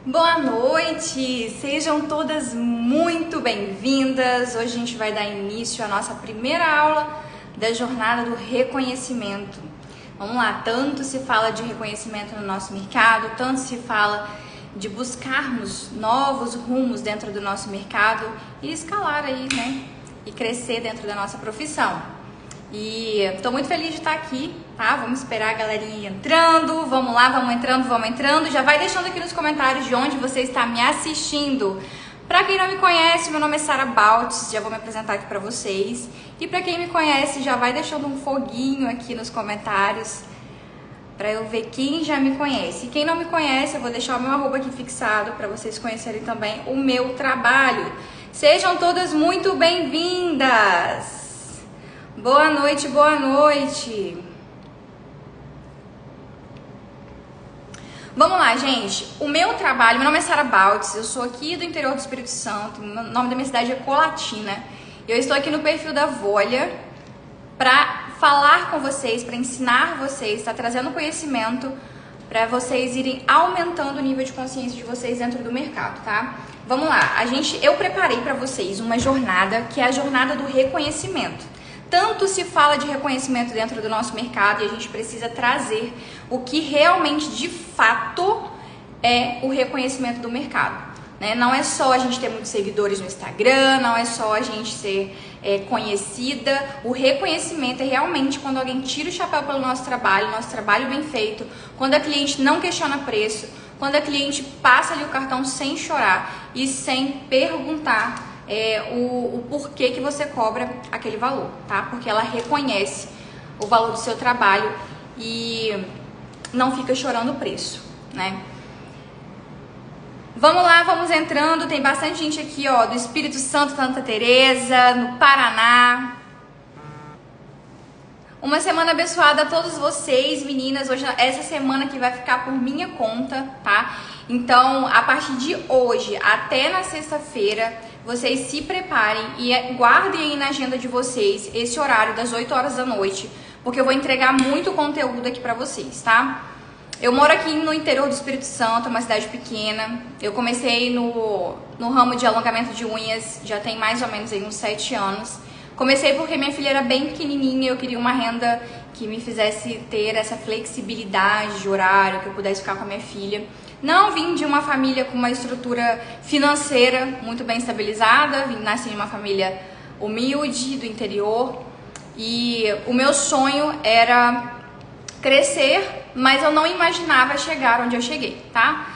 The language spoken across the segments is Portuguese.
Boa noite! Sejam todas muito bem-vindas. Hoje a gente vai dar início à nossa primeira aula da jornada do reconhecimento. Vamos lá, tanto se fala de reconhecimento no nosso mercado, tanto se fala de buscarmos novos rumos dentro do nosso mercado e escalar aí, né? E crescer dentro da nossa profissão. E estou muito feliz de estar aqui, tá? Vamos esperar a galerinha entrando, vamos lá, vamos entrando. Já vai deixando aqui nos comentários de onde você está me assistindo. Para quem não me conhece, meu nome é Sara Baltz, já vou me apresentar aqui para vocês. E para quem me conhece, já vai deixando um foguinho aqui nos comentários para eu ver quem já me conhece. E quem não me conhece, eu vou deixar o meu arroba aqui fixado para vocês conhecerem também o meu trabalho. Sejam todas muito bem-vindas! Boa noite, boa noite! Vamos lá, gente. O meu trabalho, meu nome é Sara Baltz, eu sou aqui do interior do Espírito Santo, o nome da minha cidade é Colatina. Eu estou aqui no perfil da Volha para falar com vocês, para ensinar vocês, estar trazendo conhecimento para vocês irem aumentando o nível de consciência de vocês dentro do mercado, tá? Vamos lá, eu preparei para vocês uma jornada que é a jornada do reconhecimento. Tanto se fala de reconhecimento dentro do nosso mercado e a gente precisa trazer o que realmente, de fato, é o reconhecimento do mercado, né? Não é só a gente ter muitos seguidores no Instagram, não é só a gente ser conhecida. O reconhecimento é realmente quando alguém tira o chapéu pelo nosso trabalho bem feito, quando a cliente não questiona preço, quando a cliente passa ali o cartão sem chorar e sem perguntar o porquê que você cobra aquele valor, tá? Porque ela reconhece o valor do seu trabalho e não fica chorando o preço, né? Vamos lá, vamos entrando. Tem bastante gente aqui, ó, do Espírito Santo, Santa Teresa, no Paraná. Uma semana abençoada a todos vocês, meninas. Hoje, essa semana que vai ficar por minha conta, tá? Então, a partir de hoje até na sexta-feira, vocês se preparem e guardem aí na agenda de vocês esse horário das 8 horas da noite, porque eu vou entregar muito conteúdo aqui pra vocês, tá? Eu moro aqui no interior do Espírito Santo, uma cidade pequena. Eu comecei no ramo de alongamento de unhas, já tem mais ou menos aí uns 7 anos. Comecei porque minha filha era bem pequenininha, eu queria uma renda que me fizesse ter essa flexibilidade de horário, que eu pudesse ficar com a minha filha. Não vim de uma família com uma estrutura financeira muito bem estabilizada, nasci em uma família humilde do interior e o meu sonho era crescer, mas eu não imaginava chegar onde eu cheguei, tá?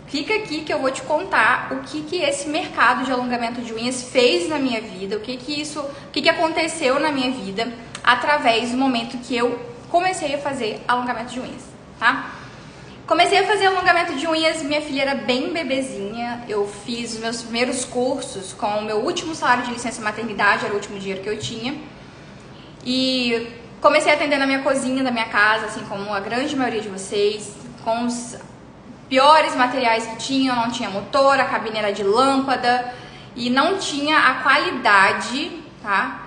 Fica aqui que eu vou te contar o que esse mercado de alongamento de unhas fez na minha vida, o que aconteceu na minha vida através do momento que eu comecei a fazer alongamento de unhas, tá? Comecei a fazer alongamento de unhas, minha filha era bem bebezinha, eu fiz os meus primeiros cursos com o meu último salário de licença maternidade, era o último dinheiro que eu tinha, e comecei a atender na minha cozinha da minha casa, assim como a grande maioria de vocês, com os piores materiais que tinham, não tinha motor, a cabine era de lâmpada e não tinha a qualidade, tá?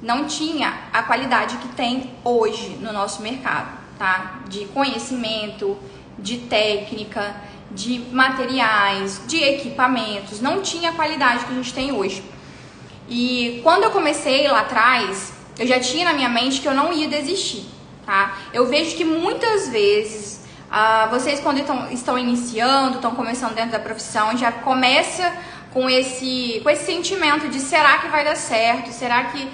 Não tinha a qualidade que tem hoje no nosso mercado, tá? De conhecimento, de técnica, de materiais, de equipamentos, não tinha a qualidade que a gente tem hoje. E quando eu comecei lá atrás, eu já tinha na minha mente que eu não ia desistir, tá? Eu vejo que muitas vezes vocês quando estão iniciando, estão começando dentro da profissão, já começa com esse sentimento de será que vai dar certo, será que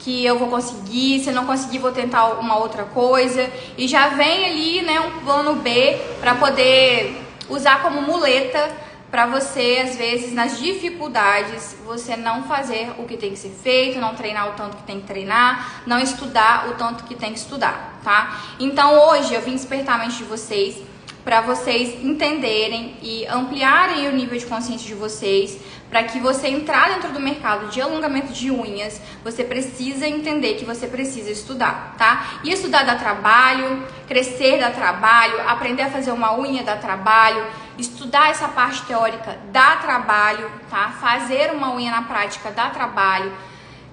eu vou conseguir, se eu não conseguir vou tentar uma outra coisa, e já vem ali, né, um plano B para poder usar como muleta para você, às vezes, nas dificuldades, você não fazer o que tem que ser feito, não treinar o tanto que tem que treinar, não estudar o tanto que tem que estudar, tá? Então, hoje, eu vim despertar a mente de vocês para vocês entenderem e ampliarem o nível de consciência de vocês, para que você entrar dentro do mercado de alongamento de unhas, você precisa entender que você precisa estudar, tá? E estudar dá trabalho, crescer dá trabalho, aprender a fazer uma unha dá trabalho, estudar essa parte teórica dá trabalho, tá? Fazer uma unha na prática dá trabalho.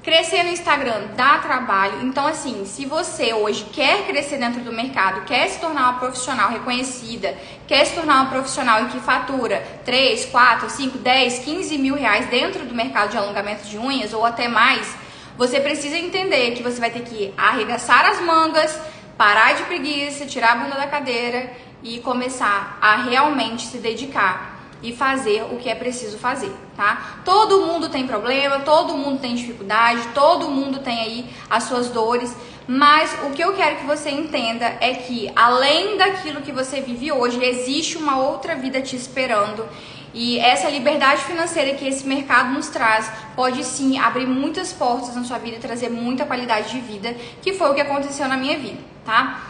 Crescer no Instagram dá trabalho, então assim, se você hoje quer crescer dentro do mercado, quer se tornar uma profissional reconhecida, quer se tornar uma profissional em que fatura 3, 4, 5, 10, 15 mil reais dentro do mercado de alongamento de unhas ou até mais, você precisa entender que você vai ter que arregaçar as mangas, parar de preguiça, tirar a bunda da cadeira e começar a realmente se dedicar e fazer o que é preciso fazer, tá? Todo mundo tem problema, todo mundo tem dificuldade, todo mundo tem aí as suas dores, mas o que eu quero que você entenda é que além daquilo que você vive hoje, existe uma outra vida te esperando. E essa liberdade financeira que esse mercado nos traz pode sim abrir muitas portas na sua vida e trazer muita qualidade de vida, que foi o que aconteceu na minha vida, tá?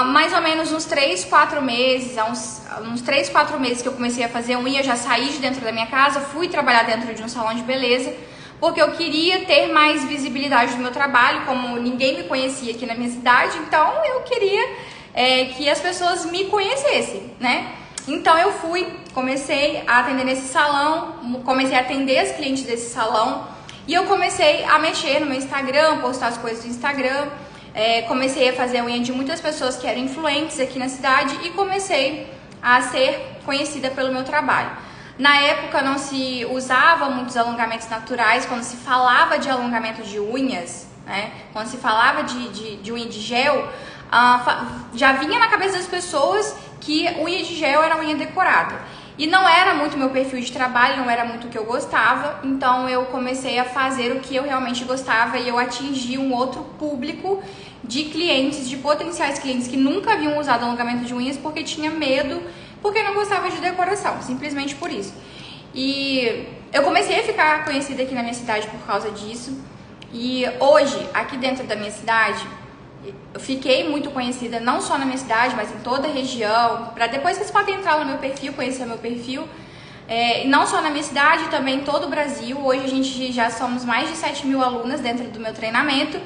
Mais ou menos uns 3, 4 meses, uns 3, 4 meses que eu comecei a fazer unha, eu já saí de dentro da minha casa, fui trabalhar dentro de um salão de beleza, porque eu queria ter mais visibilidade no meu trabalho, como ninguém me conhecia aqui na minha cidade, então eu queria que as pessoas me conhecessem, né? Então eu comecei a atender nesse salão, comecei a atender as clientes desse salão e eu comecei a mexer no meu Instagram, postar as coisas do Instagram. Comecei a fazer a unha de muitas pessoas que eram influentes aqui na cidade e comecei a ser conhecida pelo meu trabalho. Na época não se usava muitos alongamentos naturais, quando se falava de alongamento de unhas, né? Quando se falava de unha de gel, já vinha na cabeça das pessoas que unha de gel era unha decorada. E não era muito meu perfil de trabalho, não era muito o que eu gostava, então eu comecei a fazer o que eu realmente gostava e eu atingi um outro público de clientes, de potenciais clientes que nunca haviam usado alongamento de unhas porque tinha medo, porque não gostava de decoração, simplesmente por isso. E eu comecei a ficar conhecida aqui na minha cidade por causa disso. E hoje, aqui dentro da minha cidade, eu fiquei muito conhecida não só na minha cidade, mas em toda a região. Para depois vocês podem entrar no meu perfil, conhecer o meu perfil. Não só na minha cidade, também em todo o Brasil. Hoje a gente já somos mais de 7 mil alunas dentro do meu treinamento,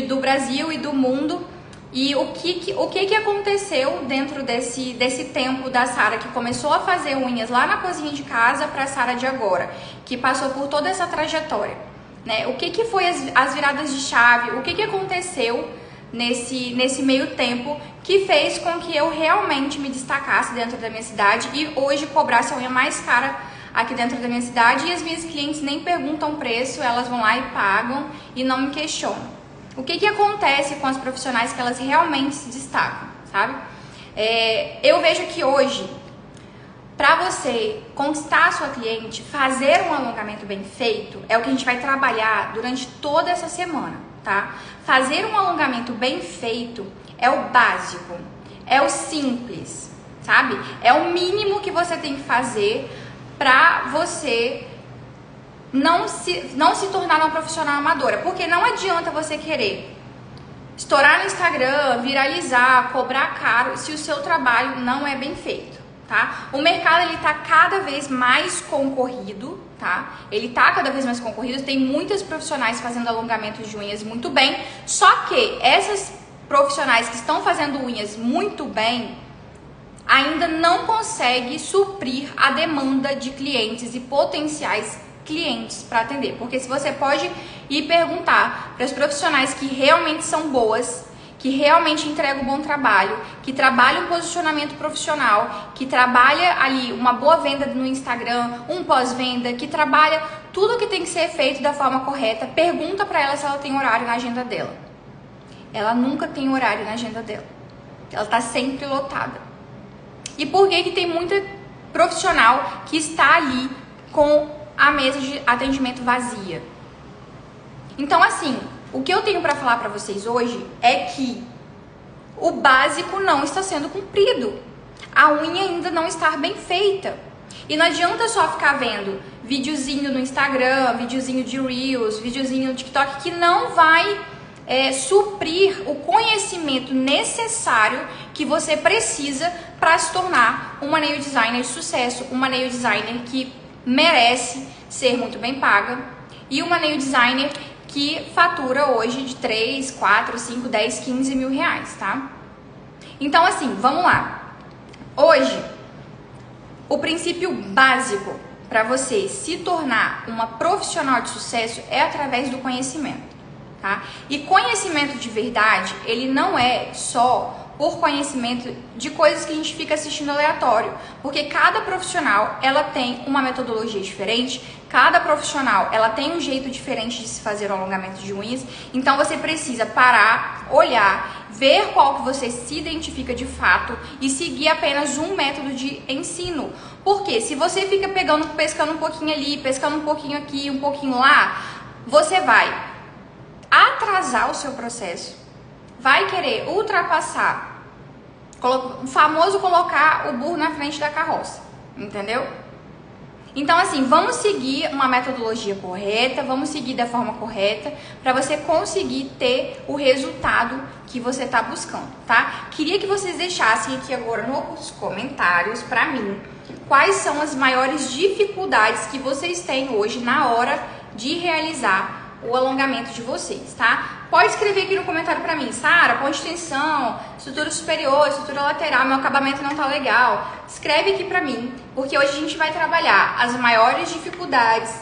do Brasil e do mundo. E o que aconteceu dentro desse tempo da Sara, que começou a fazer unhas lá na cozinha de casa, para a Sara de agora, que passou por toda essa trajetória, né? O que foi as viradas de chave, o que aconteceu nesse meio tempo que fez com que eu realmente me destacasse dentro da minha cidade e hoje cobrasse a unha mais cara aqui dentro da minha cidade, e as minhas clientes nem perguntam preço, elas vão lá e pagam e não me questionam. O que acontece com as profissionais que elas realmente se destacam, sabe? Eu vejo que hoje, para você conquistar a sua cliente, fazer um alongamento bem feito, é o que a gente vai trabalhar durante toda essa semana, tá? Fazer um alongamento bem feito é o básico, é o simples, sabe? É o mínimo que você tem que fazer para você não se tornar uma profissional amadora, porque não adianta você querer estourar no Instagram, viralizar, cobrar caro, se o seu trabalho não é bem feito, tá? O mercado, ele tá cada vez mais concorrido, tá? Ele tá cada vez mais concorrido, tem muitas profissionais fazendo alongamentos de unhas muito bem, só que essas profissionais que estão fazendo unhas muito bem ainda não conseguem suprir a demanda de clientes e potenciais clientes para atender, porque se você pode ir perguntar para os profissionais que realmente são boas, que realmente entregam um bom trabalho, que trabalham um posicionamento profissional, que trabalha ali uma boa venda no Instagram, um pós-venda, que trabalha tudo que tem que ser feito da forma correta, pergunta para ela se ela tem horário na agenda dela. Ela nunca tem horário na agenda dela. Ela está sempre lotada. E por que tem muita profissional que está ali com a mesa de atendimento vazia? Então, assim, o que eu tenho para falar para vocês hoje é que o básico não está sendo cumprido. A unha ainda não está bem feita. E não adianta só ficar vendo videozinho no Instagram, videozinho de Reels, videozinho no TikTok, que não vai suprir o conhecimento necessário que você precisa para se tornar uma nail designer de sucesso, uma nail designer que merece ser muito bem paga e uma nail designer que fatura hoje de 3, 4, 5, 10, 15 mil reais, tá? Então, assim, vamos lá. Hoje, o princípio básico para você se tornar uma profissional de sucesso é através do conhecimento, tá? E conhecimento de verdade, ele não é só por conhecimento de coisas que a gente fica assistindo aleatório, porque cada profissional, ela tem uma metodologia diferente, cada profissional, ela tem um jeito diferente de se fazer o alongamento de unhas, então você precisa parar, olhar, ver qual que você se identifica de fato e seguir apenas um método de ensino. Porque se você fica pescando um pouquinho ali, pescando um pouquinho aqui, um pouquinho lá, você vai atrasar o seu processo, vai querer ultrapassar, o famoso colocar o burro na frente da carroça, entendeu? Então, assim, vamos seguir uma metodologia correta, vamos seguir da forma correta para você conseguir ter o resultado que você está buscando, tá? Queria que vocês deixassem aqui agora nos comentários para mim quais são as maiores dificuldades que vocês têm hoje na hora de realizar o alongamento de vocês, tá? Pode escrever aqui no comentário pra mim, Sara, ponte de tensão, estrutura superior, estrutura lateral, meu acabamento não tá legal. Escreve aqui pra mim, porque hoje a gente vai trabalhar as maiores dificuldades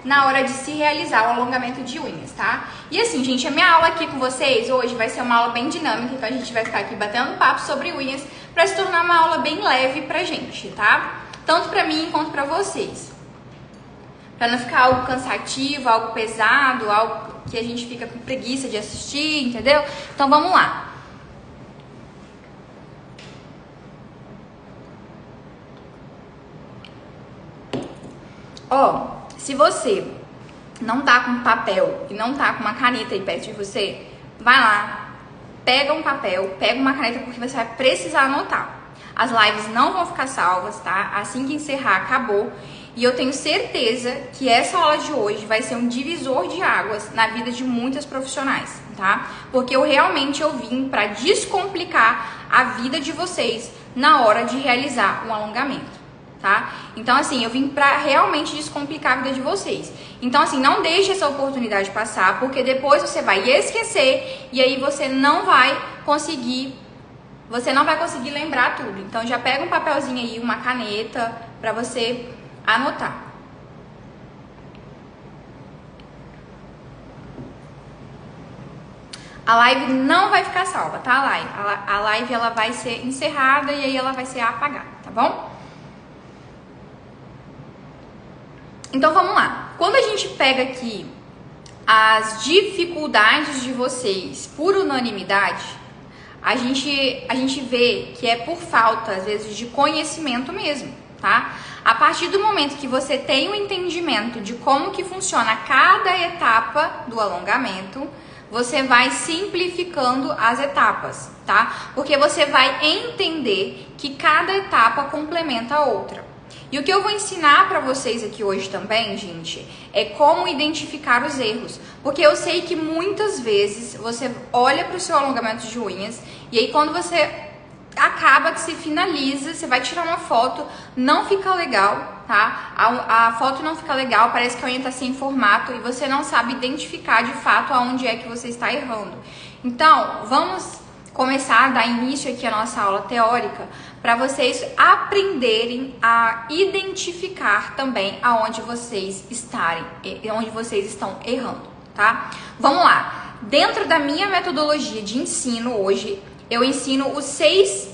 na hora de se realizar o alongamento de unhas, tá? E assim, gente, a minha aula aqui com vocês hoje vai ser uma aula bem dinâmica, então a gente vai ficar aqui batendo papo sobre unhas pra se tornar uma aula bem leve pra gente, tá? Tanto pra mim quanto pra vocês. Pra não ficar algo cansativo, algo pesado, algo que a gente fica com preguiça de assistir, entendeu? Então vamos lá. Ó, se você não tá com papel e não tá com uma caneta aí perto de você, vai lá, pega um papel, pega uma caneta, porque você vai precisar anotar. As lives não vão ficar salvas, tá? Assim que encerrar, acabou. E eu tenho certeza que essa aula de hoje vai ser um divisor de águas na vida de muitas profissionais, tá? Porque eu realmente vim para descomplicar a vida de vocês na hora de realizar um alongamento, tá? Então, assim, eu vim para realmente descomplicar a vida de vocês. Então, assim, não deixe essa oportunidade passar, porque depois você vai esquecer e aí você não vai conseguir lembrar tudo. Então, já pega um papelzinho aí, uma caneta, para você anotar. A live não vai ficar salva, tá? A live ela vai ser encerrada e aí ela vai ser apagada, tá bom? Então vamos lá. Quando a gente pega aqui as dificuldades de vocês por unanimidade, a gente vê que é por falta, às vezes, de conhecimento mesmo, tá? A partir do momento que você tem um entendimento de como que funciona cada etapa do alongamento, você vai simplificando as etapas, tá? Porque você vai entender que cada etapa complementa a outra. E o que eu vou ensinar para vocês aqui hoje também, gente, é como identificar os erros. Porque eu sei que muitas vezes você olha para o seu alongamento de unhas e aí quando você acaba que se finaliza, você vai tirar uma foto, não fica legal, tá? A foto não fica legal, parece que a unha tá sem formato e você não sabe identificar de fato aonde é que você está errando. Então, vamos começar a dar início aqui à nossa aula teórica para vocês aprenderem a identificar também aonde vocês estão errando, tá? Vamos lá. Dentro da minha metodologia de ensino hoje, eu ensino os 6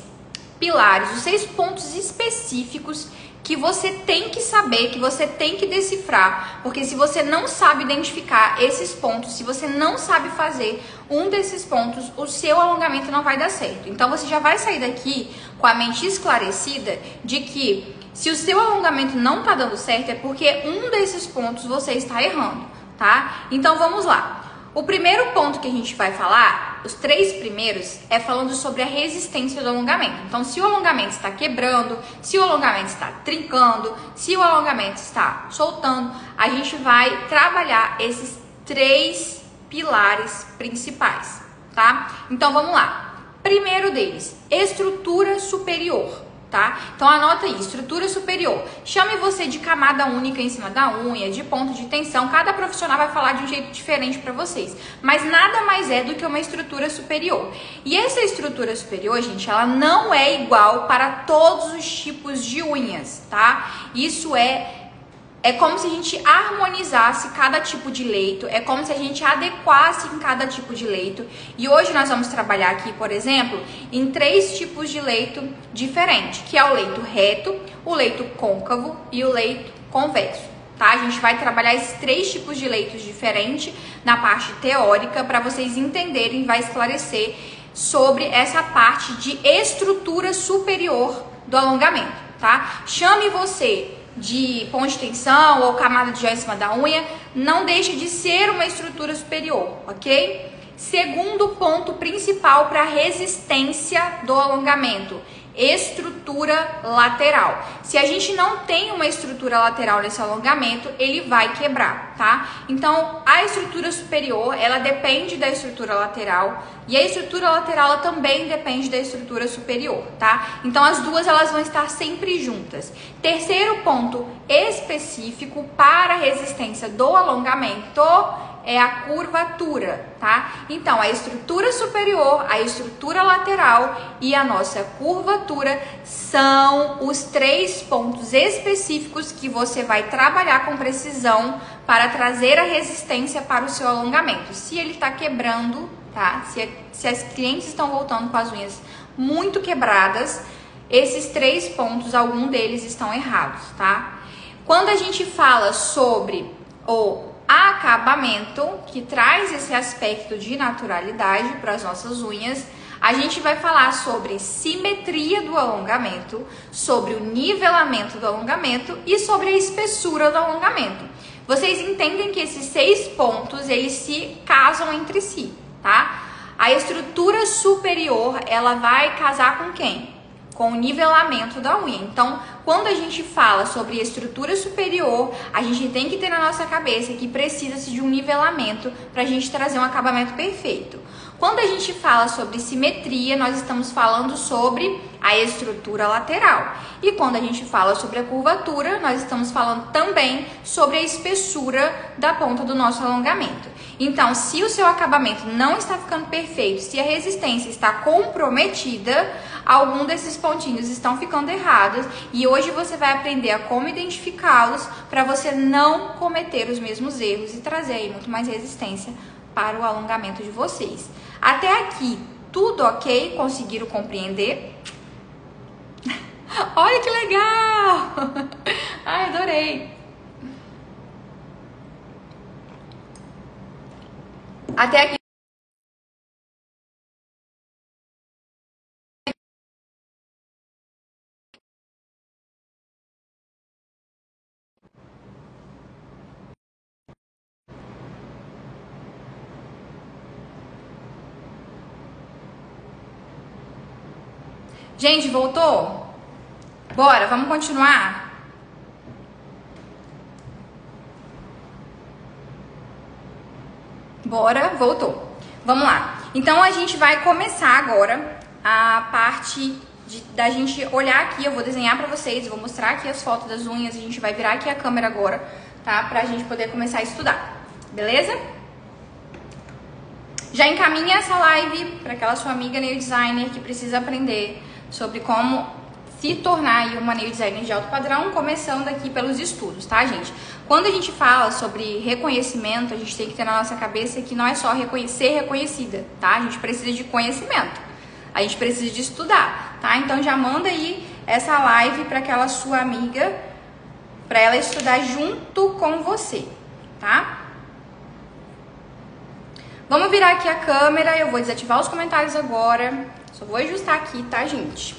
pilares, os 6 pontos específicos que você tem que saber, que você tem que decifrar, porque se você não sabe identificar esses pontos, se você não sabe fazer um desses pontos, o seu alongamento não vai dar certo. Então você já vai sair daqui com a mente esclarecida de que se o seu alongamento não tá dando certo é porque um desses pontos você está errando, tá? Então vamos lá. O primeiro ponto que a gente vai falar, os 3 primeiros, é falando sobre a resistência do alongamento. Então, se o alongamento está quebrando, se o alongamento está trincando, se o alongamento está soltando, a gente vai trabalhar esses 3 pilares principais, tá? Então, vamos lá. Primeiro deles, estrutura superior. Tá? Então anota aí, estrutura superior. Chame você de camada única em cima da unha, de ponto de tensão. Cada profissional vai falar de um jeito diferente para vocês. Mas nada mais é do que uma estrutura superior. E essa estrutura superior, gente, ela não é igual para todos os tipos de unhas, tá? Isso é É como se a gente harmonizasse cada tipo de leito, é como se a gente adequasse em cada tipo de leito. E hoje nós vamos trabalhar aqui, por exemplo, em 3 tipos de leito diferentes, que é o leito reto, o leito côncavo e o leito convexo, tá? A gente vai trabalhar esses 3 tipos de leitos diferentes na parte teórica para vocês entenderem, vai esclarecer sobre essa parte de estrutura superior do alongamento, tá? Chame você de ponto de tensão ou camada de gel em cima da unha, não deixa de ser uma estrutura superior, ok? Segundo ponto principal para resistência do alongamento, estrutura lateral. Se a gente não tem uma estrutura lateral nesse alongamento, ele vai quebrar, tá? Então, a estrutura superior, ela depende da estrutura lateral e a estrutura lateral ela também depende da estrutura superior, tá? Então, as duas elas vão estar sempre juntas. Terceiro ponto específico para a resistência do alongamento é a curvatura, tá? Então, a estrutura superior, a estrutura lateral e a nossa curvatura são os 3 pontos específicos que você vai trabalhar com precisão para trazer a resistência para o seu alongamento. Se ele está quebrando, tá? Se as clientes estão voltando com as unhas muito quebradas, esses 3 pontos, algum deles estão errados, tá? Quando a gente fala sobre o acabamento, que traz esse aspecto de naturalidade para as nossas unhas, a gente vai falar sobre simetria do alongamento, sobre o nivelamento do alongamento e sobre a espessura do alongamento. Vocês entendem que esses 6 pontos, eles se casam entre si, tá? A estrutura superior, ela vai casar com quem? Com o nivelamento da unha. Então, quando a gente fala sobre estrutura superior, a gente tem que ter na nossa cabeça que precisa-se de um nivelamento para a gente trazer um acabamento perfeito. Quando a gente fala sobre simetria, nós estamos falando sobre a estrutura lateral. E quando a gente fala sobre a curvatura, nós estamos falando também sobre a espessura da ponta do nosso alongamento. Então, se o seu acabamento não está ficando perfeito, se a resistência está comprometida, algum desses pontinhos estão ficando errados e hoje você vai aprender a como identificá-los para você não cometer os mesmos erros e trazer aí muito mais resistência para o alongamento de vocês. Até aqui, tudo ok? Conseguiram compreender? Olha que legal! Ai, adorei! Até aqui. Gente, voltou? Bora, vamos continuar? Bora, voltou. Vamos lá. Então, a gente vai começar agora a parte da gente olhar aqui. Eu vou desenhar pra vocês, eu vou mostrar aqui as fotos das unhas. A gente vai virar aqui a câmera agora, tá? Pra gente poder começar a estudar. Beleza? Já encaminha essa live pra aquela sua amiga nail designer que precisa aprender sobre como se tornar aí uma nail designer de alto padrão, começando aqui pelos estudos, tá, gente? Quando a gente fala sobre reconhecimento, a gente tem que ter na nossa cabeça que não é só ser reconhecida, tá? A gente precisa de conhecimento, a gente precisa de estudar, tá? Então já manda aí essa live para aquela sua amiga, para ela estudar junto com você, tá? Vamos virar aqui a câmera, eu vou desativar os comentários agora. Só vou ajustar aqui, tá, gente?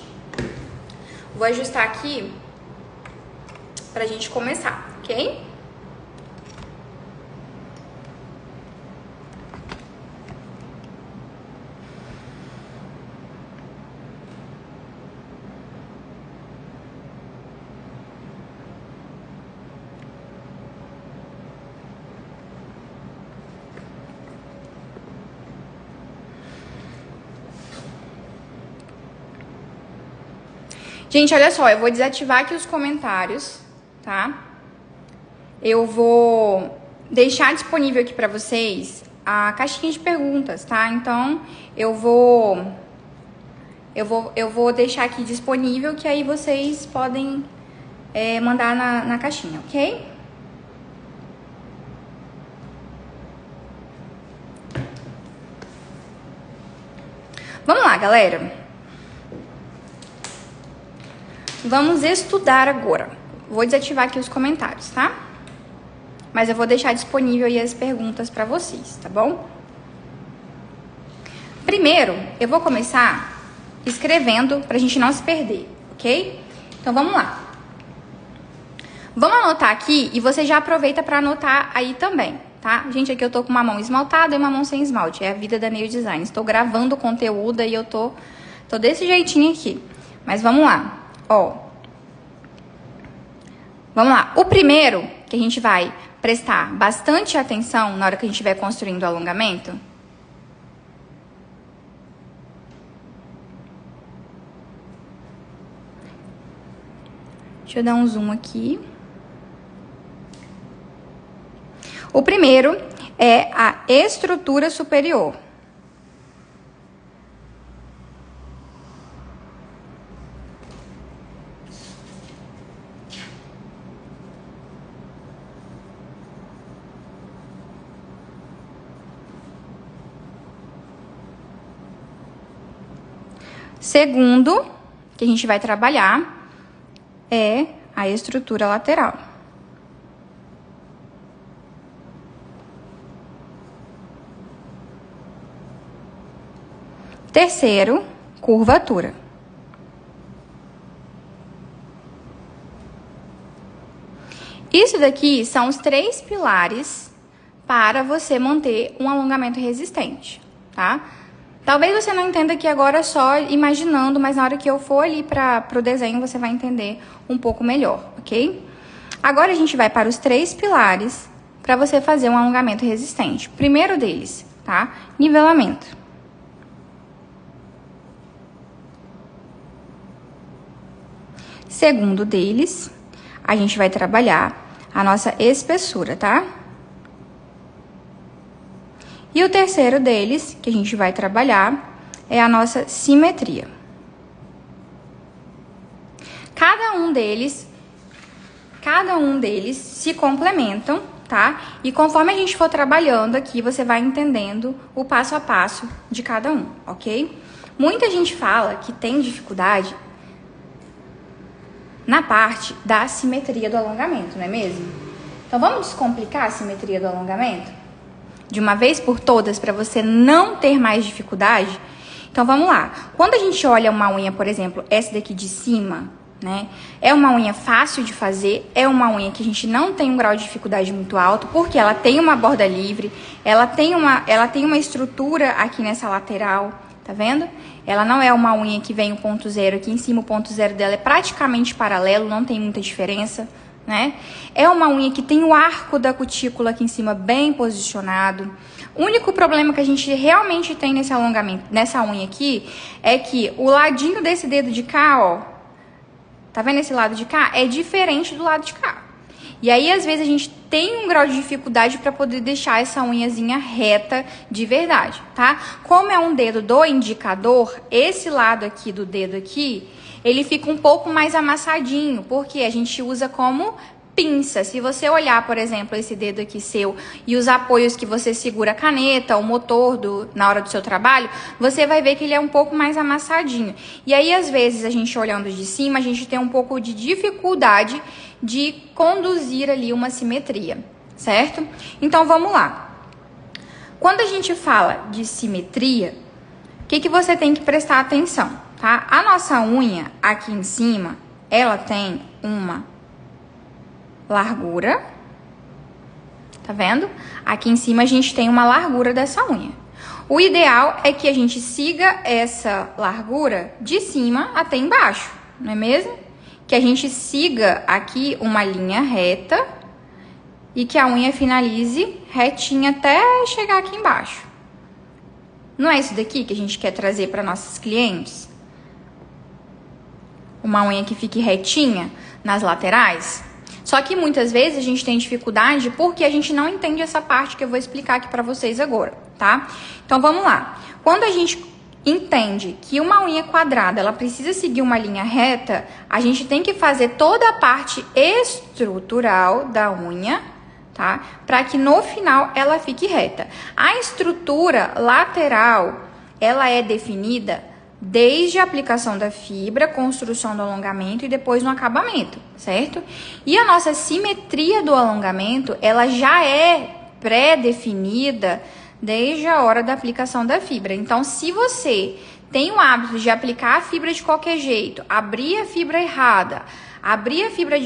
Vou ajustar aqui pra gente começar, ok? Gente, olha só, eu vou desativar aqui os comentários, tá? Eu vou deixar disponível aqui pra vocês a caixinha de perguntas, tá? Então, eu vou deixar aqui disponível, que aí vocês podem mandar na caixinha, ok? galera. Vamos estudar agora. Vou desativar aqui os comentários, tá? Mas eu vou deixar disponível aí as perguntas pra vocês, tá bom? Primeiro, eu vou começar escrevendo pra gente não se perder, ok? Então, vamos lá. Vamos anotar aqui e você já aproveita pra anotar aí também, tá? Gente, aqui eu tô com uma mão esmaltada e uma mão sem esmalte. É a vida da nail design. Estou gravando o conteúdo e eu tô desse jeitinho aqui. Mas vamos lá. Ó. Vamos lá. O primeiro que a gente vai prestar bastante atenção na hora que a gente estiver construindo o alongamento. Deixa eu dar um zoom aqui. O primeiro é a estrutura superior. Segundo, que a gente vai trabalhar, é a estrutura lateral. Terceiro, curvatura. Isso daqui são os 3 pilares para você manter um alongamento resistente, tá? Talvez você não entenda aqui agora só imaginando, mas na hora que eu for ali para o desenho, você vai entender um pouco melhor, ok? Agora a gente vai para os 3 pilares para você fazer um alongamento resistente. Primeiro deles, tá? Nivelamento. Segundo deles, a gente vai trabalhar a nossa espessura, tá? E o terceiro deles, que a gente vai trabalhar, é a nossa simetria. Cada um deles se complementam, tá? E conforme a gente for trabalhando aqui, você vai entendendo o passo a passo de cada um, ok? Muita gente fala que tem dificuldade na parte da simetria do alongamento, não é mesmo? Então, vamos descomplicar a simetria do alongamento? De uma vez por todas, para você não ter mais dificuldade? Então, vamos lá. Quando a gente olha uma unha, por exemplo, essa daqui de cima, né? É uma unha fácil de fazer, é uma unha que a gente não tem um grau de dificuldade muito alto, porque ela tem uma borda livre, ela tem uma estrutura aqui nessa lateral, tá vendo? Ela não é uma unha que vem o ponto zero aqui em cima, o ponto zero dela é praticamente paralelo, não tem muita diferença, né? É uma unha que tem o arco da cutícula aqui em cima bem posicionado. O único problema que a gente realmente tem nesse alongamento, nessa unha aqui, é que o ladinho desse dedo de cá, ó, tá vendo esse lado de cá? É diferente do lado de cá. E aí, às vezes, a gente tem um grau de dificuldade para poder deixar essa unhazinha reta de verdade, tá? Como é um dedo do indicador, esse lado aqui do dedo aqui, ele fica um pouco mais amassadinho, porque a gente usa como pinça. Se você olhar, por exemplo, esse dedo aqui seu e os apoios que você segura a caneta, o motor na hora do seu trabalho, você vai ver que ele é um pouco mais amassadinho. E aí, às vezes, a gente olhando de cima, a gente tem um pouco de dificuldade de conduzir ali uma simetria, certo? Então, vamos lá. Quando a gente fala de simetria, o que você tem que prestar atenção, tá? A nossa unha aqui em cima, ela tem uma largura, tá vendo? Aqui em cima a gente tem uma largura dessa unha. O ideal é que a gente siga essa largura de cima até embaixo, não é mesmo? Que a gente siga aqui uma linha reta e que a unha finalize retinha até chegar aqui embaixo. Não é isso daqui que a gente quer trazer para nossos clientes? Uma unha que fique retinha nas laterais? Só que muitas vezes a gente tem dificuldade porque a gente não entende essa parte que eu vou explicar aqui pra vocês agora, tá? Então, vamos lá. Quando a gente entende que uma unha quadrada, ela precisa seguir uma linha reta, a gente tem que fazer toda a parte estrutural da unha, tá? Pra que no final ela fique reta. A estrutura lateral, ela é definida desde a aplicação da fibra, construção do alongamento e depois no acabamento, certo? E a nossa simetria do alongamento, ela já é pré-definida desde a hora da aplicação da fibra. Então, se você tem o hábito de aplicar a fibra de qualquer jeito, abrir a fibra errada, abrir a fibra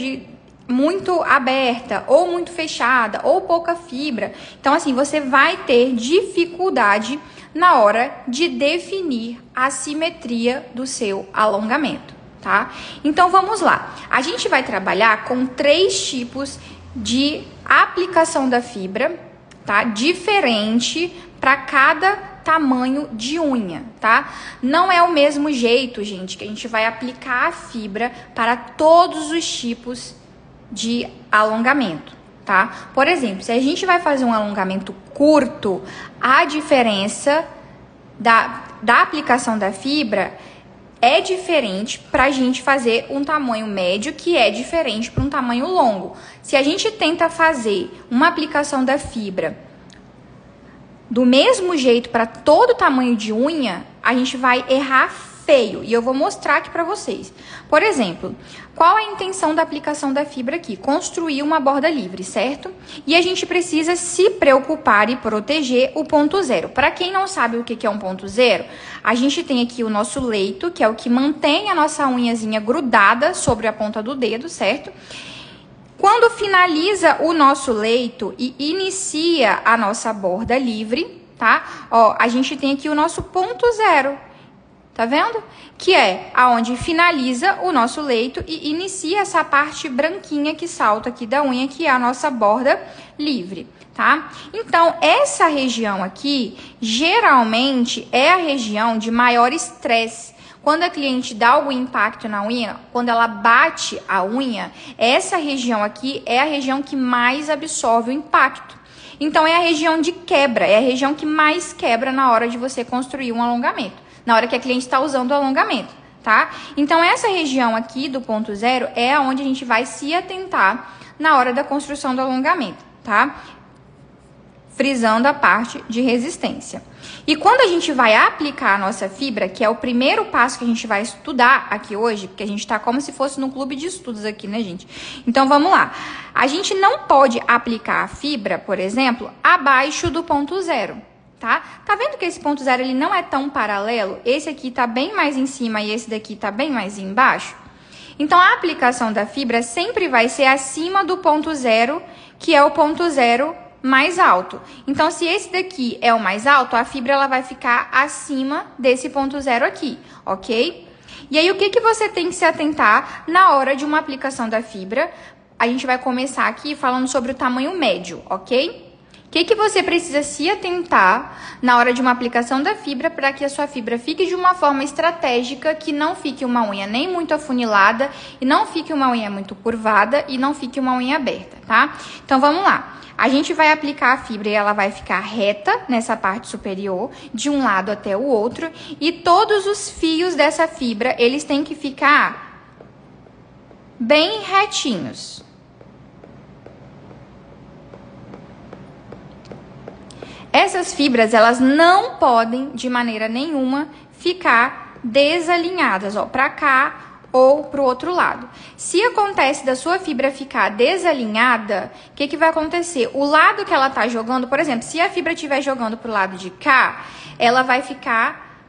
muito aberta, ou muito fechada, ou pouca fibra, então assim, você vai ter dificuldade na hora de definir a simetria do seu alongamento, tá? Então, vamos lá. A gente vai trabalhar com 3 tipos de aplicação da fibra, tá? Diferente para cada tamanho de unha, tá? Não é o mesmo jeito, gente, que a gente vai aplicar a fibra para todos os tipos de alongamento, tá? Por exemplo, se a gente vai fazer um alongamento curto, a diferença da aplicação da fibra é diferente para a gente fazer um tamanho médio, que é diferente para um tamanho longo. Se a gente tenta fazer uma aplicação da fibra do mesmo jeito para todo tamanho de unha, a gente vai errar feio. E eu vou mostrar aqui para vocês. Por exemplo, qual é a intenção da aplicação da fibra aqui? Construir uma borda livre, certo? E a gente precisa se preocupar e proteger o ponto zero. Para quem não sabe o que é um ponto zero, a gente tem aqui o nosso leito, que é o que mantém a nossa unhazinha grudada sobre a ponta do dedo, certo? Quando finaliza o nosso leito e inicia a nossa borda livre, tá? Ó, a gente tem aqui o nosso ponto zero, tá vendo? Que é aonde finaliza o nosso leito e inicia essa parte branquinha que salta aqui da unha, que é a nossa borda livre, tá? Então, essa região aqui, geralmente, é a região de maior estresse. Quando a cliente dá algum impacto na unha, quando ela bate a unha, essa região aqui é a região que mais absorve o impacto. Então, é a região de quebra, é a região que mais quebra na hora de você construir um alongamento, na hora que a cliente está usando o alongamento, tá? Então, essa região aqui do ponto zero é onde a gente vai se atentar na hora da construção do alongamento, tá? Frisando a parte de resistência. E quando a gente vai aplicar a nossa fibra, que é o primeiro passo que a gente vai estudar aqui hoje, porque a gente tá como se fosse num clube de estudos aqui, né, gente? Então, vamos lá. A gente não pode aplicar a fibra, por exemplo, abaixo do ponto zero, tá? Tá vendo que esse ponto zero, ele não é tão paralelo? Esse aqui tá bem mais em cima e esse daqui tá bem mais embaixo? Então, a aplicação da fibra sempre vai ser acima do ponto zero, que é o ponto zero mais alto. Então, se esse daqui é o mais alto, a fibra ela vai ficar acima desse ponto zero aqui, ok? E aí, o que você tem que se atentar na hora de uma aplicação da fibra? A gente vai começar aqui falando sobre o tamanho médio, ok? O que você precisa se atentar na hora de uma aplicação da fibra para que a sua fibra fique de uma forma estratégica, que não fique uma unha nem muito afunilada, e não fique uma unha muito curvada, e não fique uma unha aberta, tá? Então, vamos lá. A gente vai aplicar a fibra e ela vai ficar reta nessa parte superior, de um lado até o outro. E todos os fios dessa fibra, eles têm que ficar bem retinhos. Essas fibras, elas não podem, de maneira nenhuma, ficar desalinhadas, ó, pra cá ou para o outro lado. Se acontece da sua fibra ficar desalinhada, o que vai acontecer? O lado que ela tá jogando, por exemplo, se a fibra estiver jogando pro lado de cá, ela vai ficar...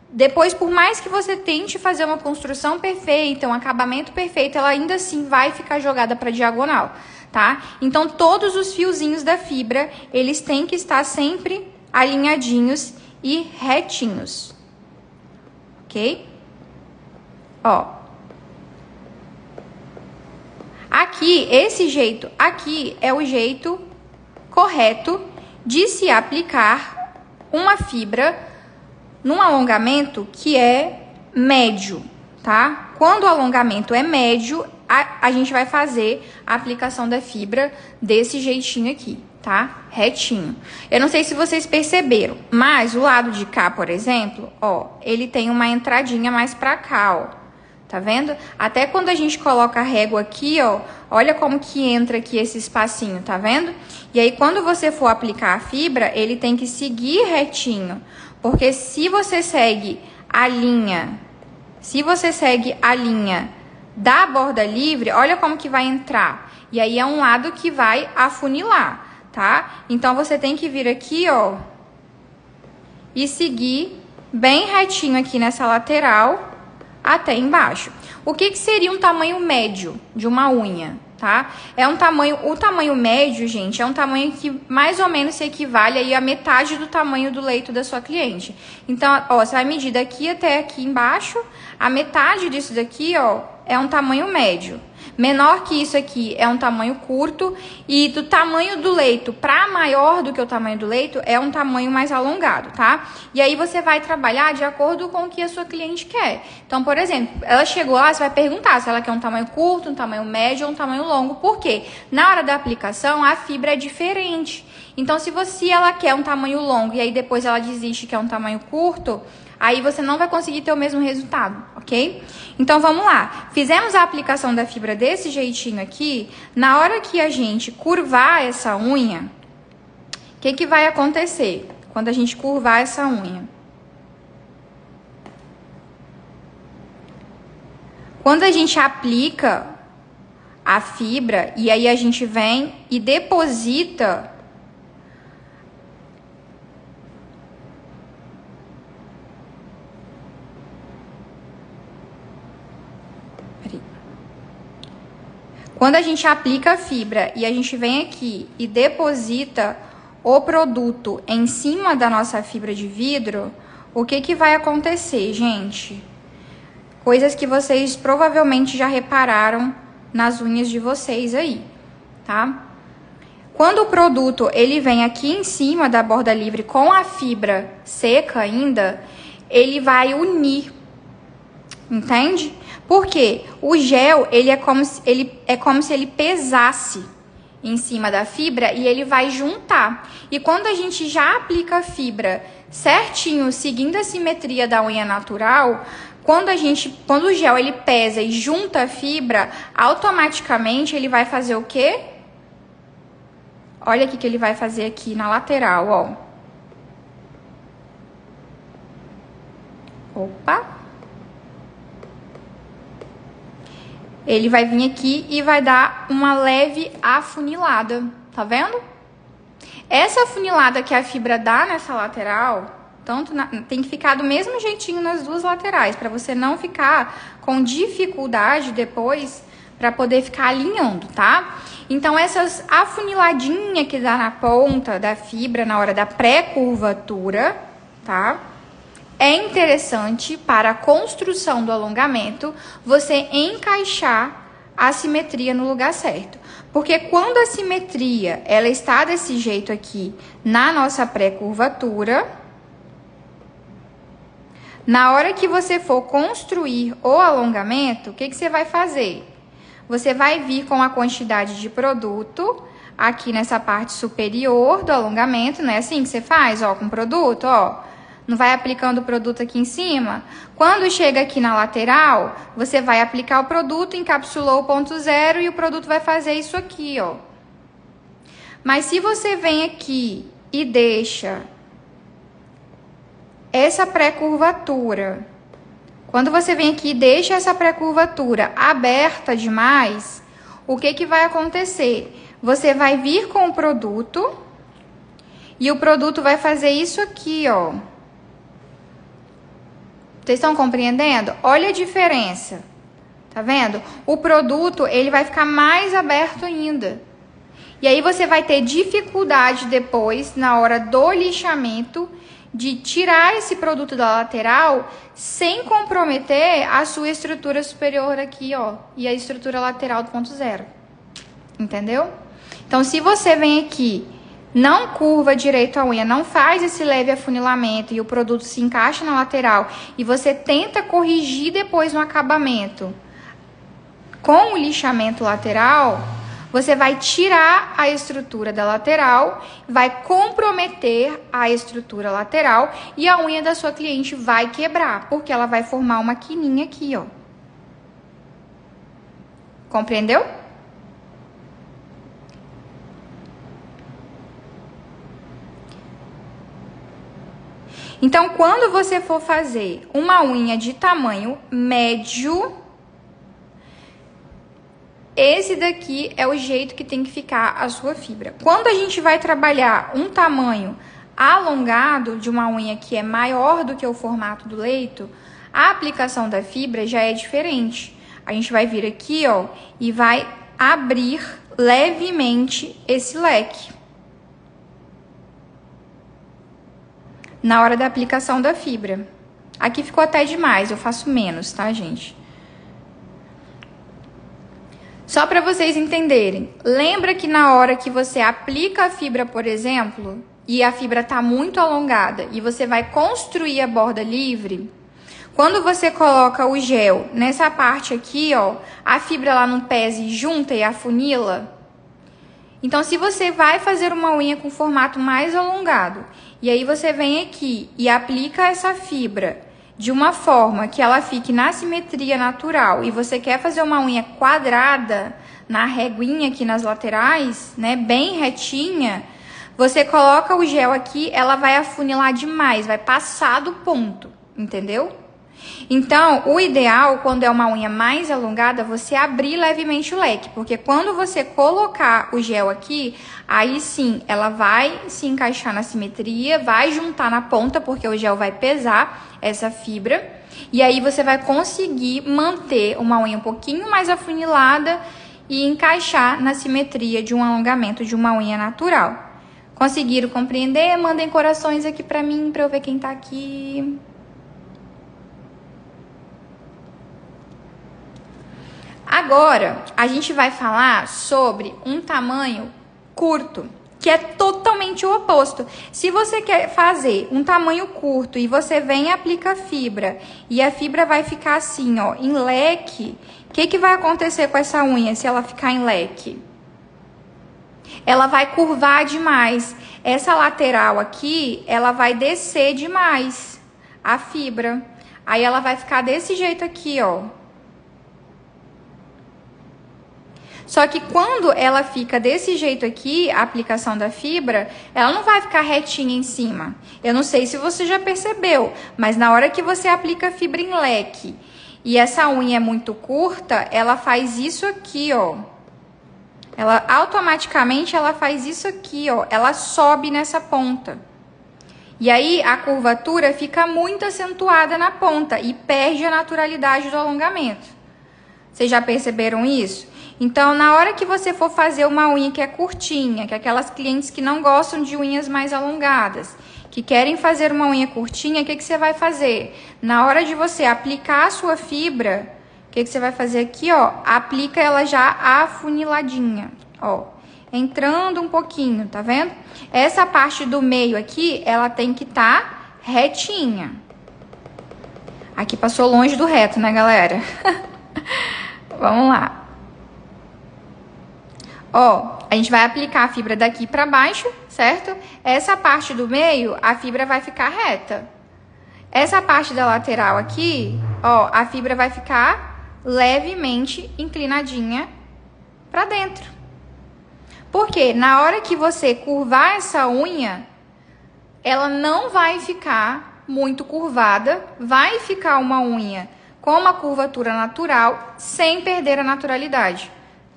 Depois, por mais que você tente fazer uma construção perfeita, um acabamento perfeito, ela ainda assim vai ficar jogada para diagonal, tá? Então, todos os fiozinhos da fibra, eles têm que estar sempre alinhadinhos e retinhos, ok? Ó. Aqui, esse jeito aqui é o jeito correto de se aplicar uma fibra num alongamento que é médio, tá? Quando o alongamento é médio, a gente vai fazer a aplicação da fibra desse jeitinho aqui, tá? Retinho. Eu não sei se vocês perceberam, mas o lado de cá, por exemplo, ó, ele tem uma entradinha mais pra cá, ó. Tá vendo? Até quando a gente coloca a régua aqui, ó, olha como que entra aqui esse espacinho, tá vendo? E aí, quando você for aplicar a fibra, ele tem que seguir retinho. Porque se você segue a linha, se você segue a linha da borda livre, olha como que vai entrar. E aí é um lado que vai afunilar, tá? Então, você tem que vir aqui, ó, e seguir bem retinho aqui nessa lateral até embaixo. O que seria um tamanho médio de uma unha, tá? É um tamanho, o tamanho médio, gente, é um tamanho que mais ou menos se equivale aí a metade do tamanho do leito da sua cliente. Então, ó, você vai medir daqui até aqui embaixo, a metade disso daqui, ó, é um tamanho médio. Menor que isso aqui é um tamanho curto, e do tamanho do leito para maior do que o tamanho do leito é um tamanho mais alongado, tá? E aí você vai trabalhar de acordo com o que a sua cliente quer. Então, por exemplo, ela chegou lá, você vai perguntar se ela quer um tamanho curto, um tamanho médio ou um tamanho longo. Por quê? Na hora da aplicação, a fibra é diferente. Então, se ela quer um tamanho longo e aí depois ela desiste que é um tamanho curto, aí você não vai conseguir ter o mesmo resultado, ok? Então, vamos lá. Fizemos a aplicação da fibra desse jeitinho aqui. Na hora que a gente curvar essa unha, o que vai acontecer quando a gente curvar essa unha? Quando a gente aplica a fibra e aí a gente vem e deposita Quando a gente aplica a fibra e a gente vem aqui e deposita o produto em cima da nossa fibra de vidro, o que vai acontecer, gente? Coisas que vocês provavelmente já repararam nas unhas de vocês aí, tá? Quando o produto ele vem aqui em cima da borda livre com a fibra seca ainda, ele vai unir, entende? Porque o gel, ele é como se ele pesasse em cima da fibra e ele vai juntar. E quando a gente já aplica a fibra certinho, seguindo a simetria da unha natural, quando o gel ele pesa e junta a fibra, automaticamente ele vai fazer o quê? Olha o que ele vai fazer aqui na lateral, ó. Opa! Ele vai vir aqui e vai dar uma leve afunilada, tá vendo? Essa afunilada que a fibra dá nessa lateral, tem que ficar do mesmo jeitinho nas duas laterais, para você não ficar com dificuldade depois para poder ficar alinhando, tá? Então, essas afuniladinhas que dá na ponta da fibra na hora da pré-curvatura, tá? É interessante para a construção do alongamento você encaixar a simetria no lugar certo. Porque quando a simetria ela está desse jeito aqui na nossa pré-curvatura, na hora que você for construir o alongamento, o que você vai fazer? Você vai vir com a quantidade de produto aqui nessa parte superior do alongamento, não é assim que você faz, ó, com produto, ó. Não vai aplicando o produto aqui em cima? Quando chega aqui na lateral, você vai aplicar o produto, encapsulou o ponto zero e o produto vai fazer isso aqui, ó. Mas se você vem aqui e deixa essa pré-curvatura, quando você vem aqui e deixa essa pré-curvatura aberta demais, o que vai acontecer? Você vai vir com o produto e o produto vai fazer isso aqui, ó. Vocês estão compreendendo? Olha a diferença. Tá vendo? O produto, ele vai ficar mais aberto ainda. E aí você vai ter dificuldade depois, na hora do lixamento, de tirar esse produto da lateral sem comprometer a sua estrutura superior aqui, ó. E a estrutura lateral do ponto zero. Entendeu? Então, se você vem aqui, não curva direito a unha, não faz esse leve afunilamento e o produto se encaixa na lateral e você tenta corrigir depois no acabamento com o lixamento lateral, você vai tirar a estrutura da lateral, vai comprometer a estrutura lateral e a unha da sua cliente vai quebrar, porque ela vai formar uma quininha aqui, ó. Compreendeu? Então, quando você for fazer uma unha de tamanho médio, esse daqui é o jeito que tem que ficar a sua fibra. Quando a gente vai trabalhar um tamanho alongado de uma unha que é maior do que o formato do leito, a aplicação da fibra já é diferente. A gente vai vir aqui, ó, e vai abrir levemente esse leque. Na hora da aplicação da fibra. Aqui ficou até demais, eu faço menos, tá, gente? Só para vocês entenderem, lembra que na hora que você aplica a fibra, por exemplo, e a fibra tá muito alongada e você vai construir a borda livre, quando você coloca o gel nessa parte aqui, ó, a fibra lá não pesa e junta e afunila. Então, se você vai fazer uma unha com formato mais alongado, e aí você vem aqui e aplica essa fibra de uma forma que ela fique na simetria natural, e você quer fazer uma unha quadrada, na reguinha aqui nas laterais, né, bem retinha, você coloca o gel aqui, ela vai afunilar demais, vai passar do ponto, entendeu? Então, o ideal, quando é uma unha mais alongada, você abrir levemente o leque, porque quando você colocar o gel aqui, aí sim, ela vai se encaixar na simetria, vai juntar na ponta, porque o gel vai pesar essa fibra, e aí você vai conseguir manter uma unha um pouquinho mais afunilada e encaixar na simetria de um alongamento de uma unha natural. Conseguiram compreender? Mandem corações aqui pra mim, pra eu ver quem tá aqui. Agora, a gente vai falar sobre um tamanho curto, que é totalmente o oposto. Se você quer fazer um tamanho curto e você vem e aplica fibra, e a fibra vai ficar assim, ó, em leque, o que vai acontecer com essa unha se ela ficar em leque? Ela vai curvar demais. Essa lateral aqui, ela vai descer demais a fibra. Aí ela vai ficar desse jeito aqui, ó. Só que quando ela fica desse jeito aqui, a aplicação da fibra, ela não vai ficar retinha em cima. Eu não sei se você já percebeu, mas na hora que você aplica a fibra em leque e essa unha é muito curta, ela faz isso aqui, ó. Ela automaticamente ela faz isso aqui, ó. Ela sobe nessa ponta. E aí a curvatura fica muito acentuada na ponta e perde a naturalidade do alongamento. Vocês já perceberam isso? Então, na hora que você for fazer uma unha que é curtinha, que é aquelas clientes que não gostam de unhas mais alongadas, que querem fazer uma unha curtinha, o que você vai fazer? Na hora de você aplicar a sua fibra, o que você vai fazer aqui, ó? Aplica ela já afuniladinha, ó. Entrando um pouquinho, tá vendo? Essa parte do meio aqui, ela tem que estar retinha. Aqui passou longe do reto, né, galera? Vamos lá. Ó, a gente vai aplicar a fibra daqui pra baixo, certo? Essa parte do meio, a fibra vai ficar reta. Essa parte da lateral aqui, ó, a fibra vai ficar levemente inclinadinha pra dentro. Porque na hora que você curvar essa unha, ela não vai ficar muito curvada, vai ficar uma unha com uma curvatura natural, sem perder a naturalidade,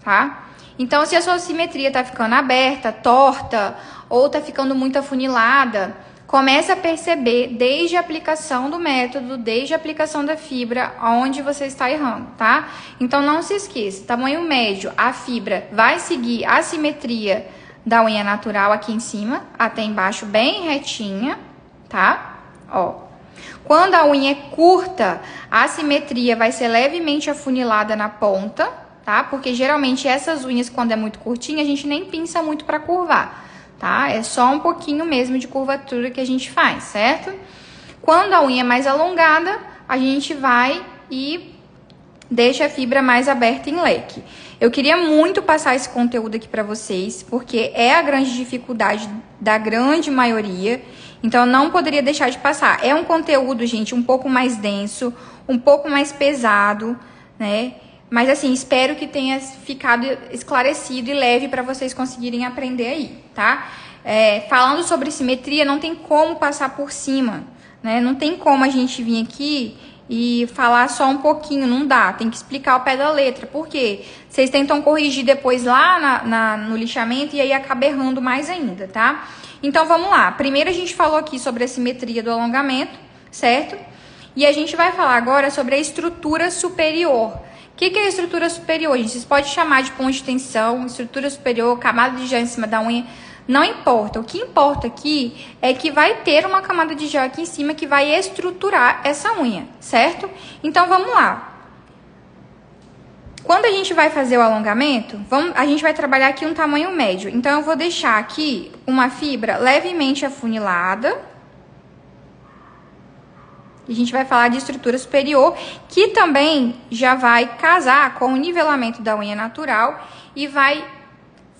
tá? Então, se a sua simetria tá ficando aberta, torta, ou tá ficando muito afunilada, comece a perceber desde a aplicação do método, desde a aplicação da fibra, onde você está errando, tá? Então, não se esqueça, tamanho médio, a fibra vai seguir a simetria da unha natural aqui em cima, até embaixo bem retinha, tá? Ó. Quando a unha é curta, a simetria vai ser levemente afunilada na ponta, tá? Porque geralmente essas unhas, quando é muito curtinha, a gente nem pinça muito pra curvar, tá? É só um pouquinho mesmo de curvatura que a gente faz, certo? Quando a unha é mais alongada, a gente vai e deixa a fibra mais aberta em leque. Eu queria muito passar esse conteúdo aqui pra vocês, porque é a grande dificuldade da grande maioria, então eu não poderia deixar de passar. É um conteúdo, gente, um pouco mais denso, um pouco mais pesado, né? Mas assim, espero que tenha ficado esclarecido e leve para vocês conseguirem aprender aí, tá? Falando sobre simetria, não tem como passar por cima né? Não tem como a gente vir aqui e falar só um pouquinho, não dá. Tem que explicar o pé da letra. Por quê? Vocês tentam corrigir depois lá no lixamento e aí acaba errando mais ainda, tá? Então, vamos lá. Primeiro a gente falou aqui sobre a simetria do alongamento, certo? E a gente vai falar agora sobre a estrutura superior. O que é a estrutura superior, gente? Vocês podem chamar de ponto de tensão, estrutura superior, camada de gel em cima da unha. Não importa. O que importa aqui é que vai ter uma camada de gel aqui em cima que vai estruturar essa unha, certo? Então, vamos lá. Quando a gente vai fazer o alongamento, a gente vai trabalhar aqui um tamanho médio. Então, eu vou deixar aqui uma fibra levemente afunilada. A gente vai falar de estrutura superior, que também já vai casar com o nivelamento da unha natural e vai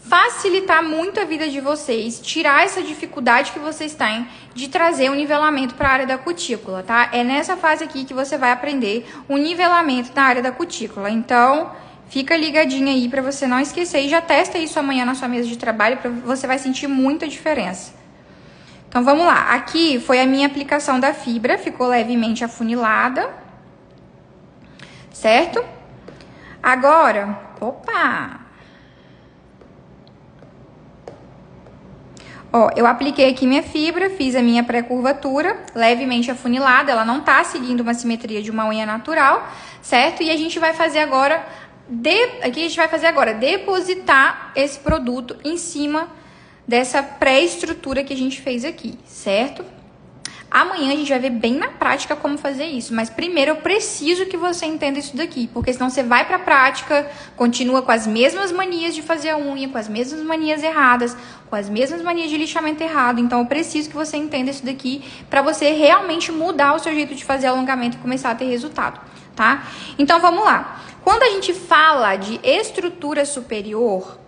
facilitar muito a vida de vocês, tirar essa dificuldade que vocês têm de trazer o nivelamento para a área da cutícula, tá? É nessa fase aqui que você vai aprender o nivelamento na área da cutícula. Então, fica ligadinho aí para você não esquecer e já testa isso amanhã na sua mesa de trabalho, você vai sentir muita diferença. Então, vamos lá. Aqui foi a minha aplicação da fibra, ficou levemente afunilada, certo? Agora, ó, eu apliquei aqui minha fibra, fiz a minha pré-curvatura, levemente afunilada, ela não tá seguindo uma simetria de uma unha natural, certo? E a gente vai fazer agora, depositar esse produto em cima dessa pré-estrutura que a gente fez aqui, certo? Amanhã a gente vai ver bem na prática como fazer isso, mas primeiro eu preciso que você entenda isso daqui, porque senão você vai pra prática, continua com as mesmas manias de fazer a unha, com as mesmas manias erradas, com as mesmas manias de lixamento errado. Então eu preciso que você entenda isso daqui pra você realmente mudar o seu jeito de fazer alongamento e começar a ter resultado, tá? Então vamos lá. Quando a gente fala de estrutura superior,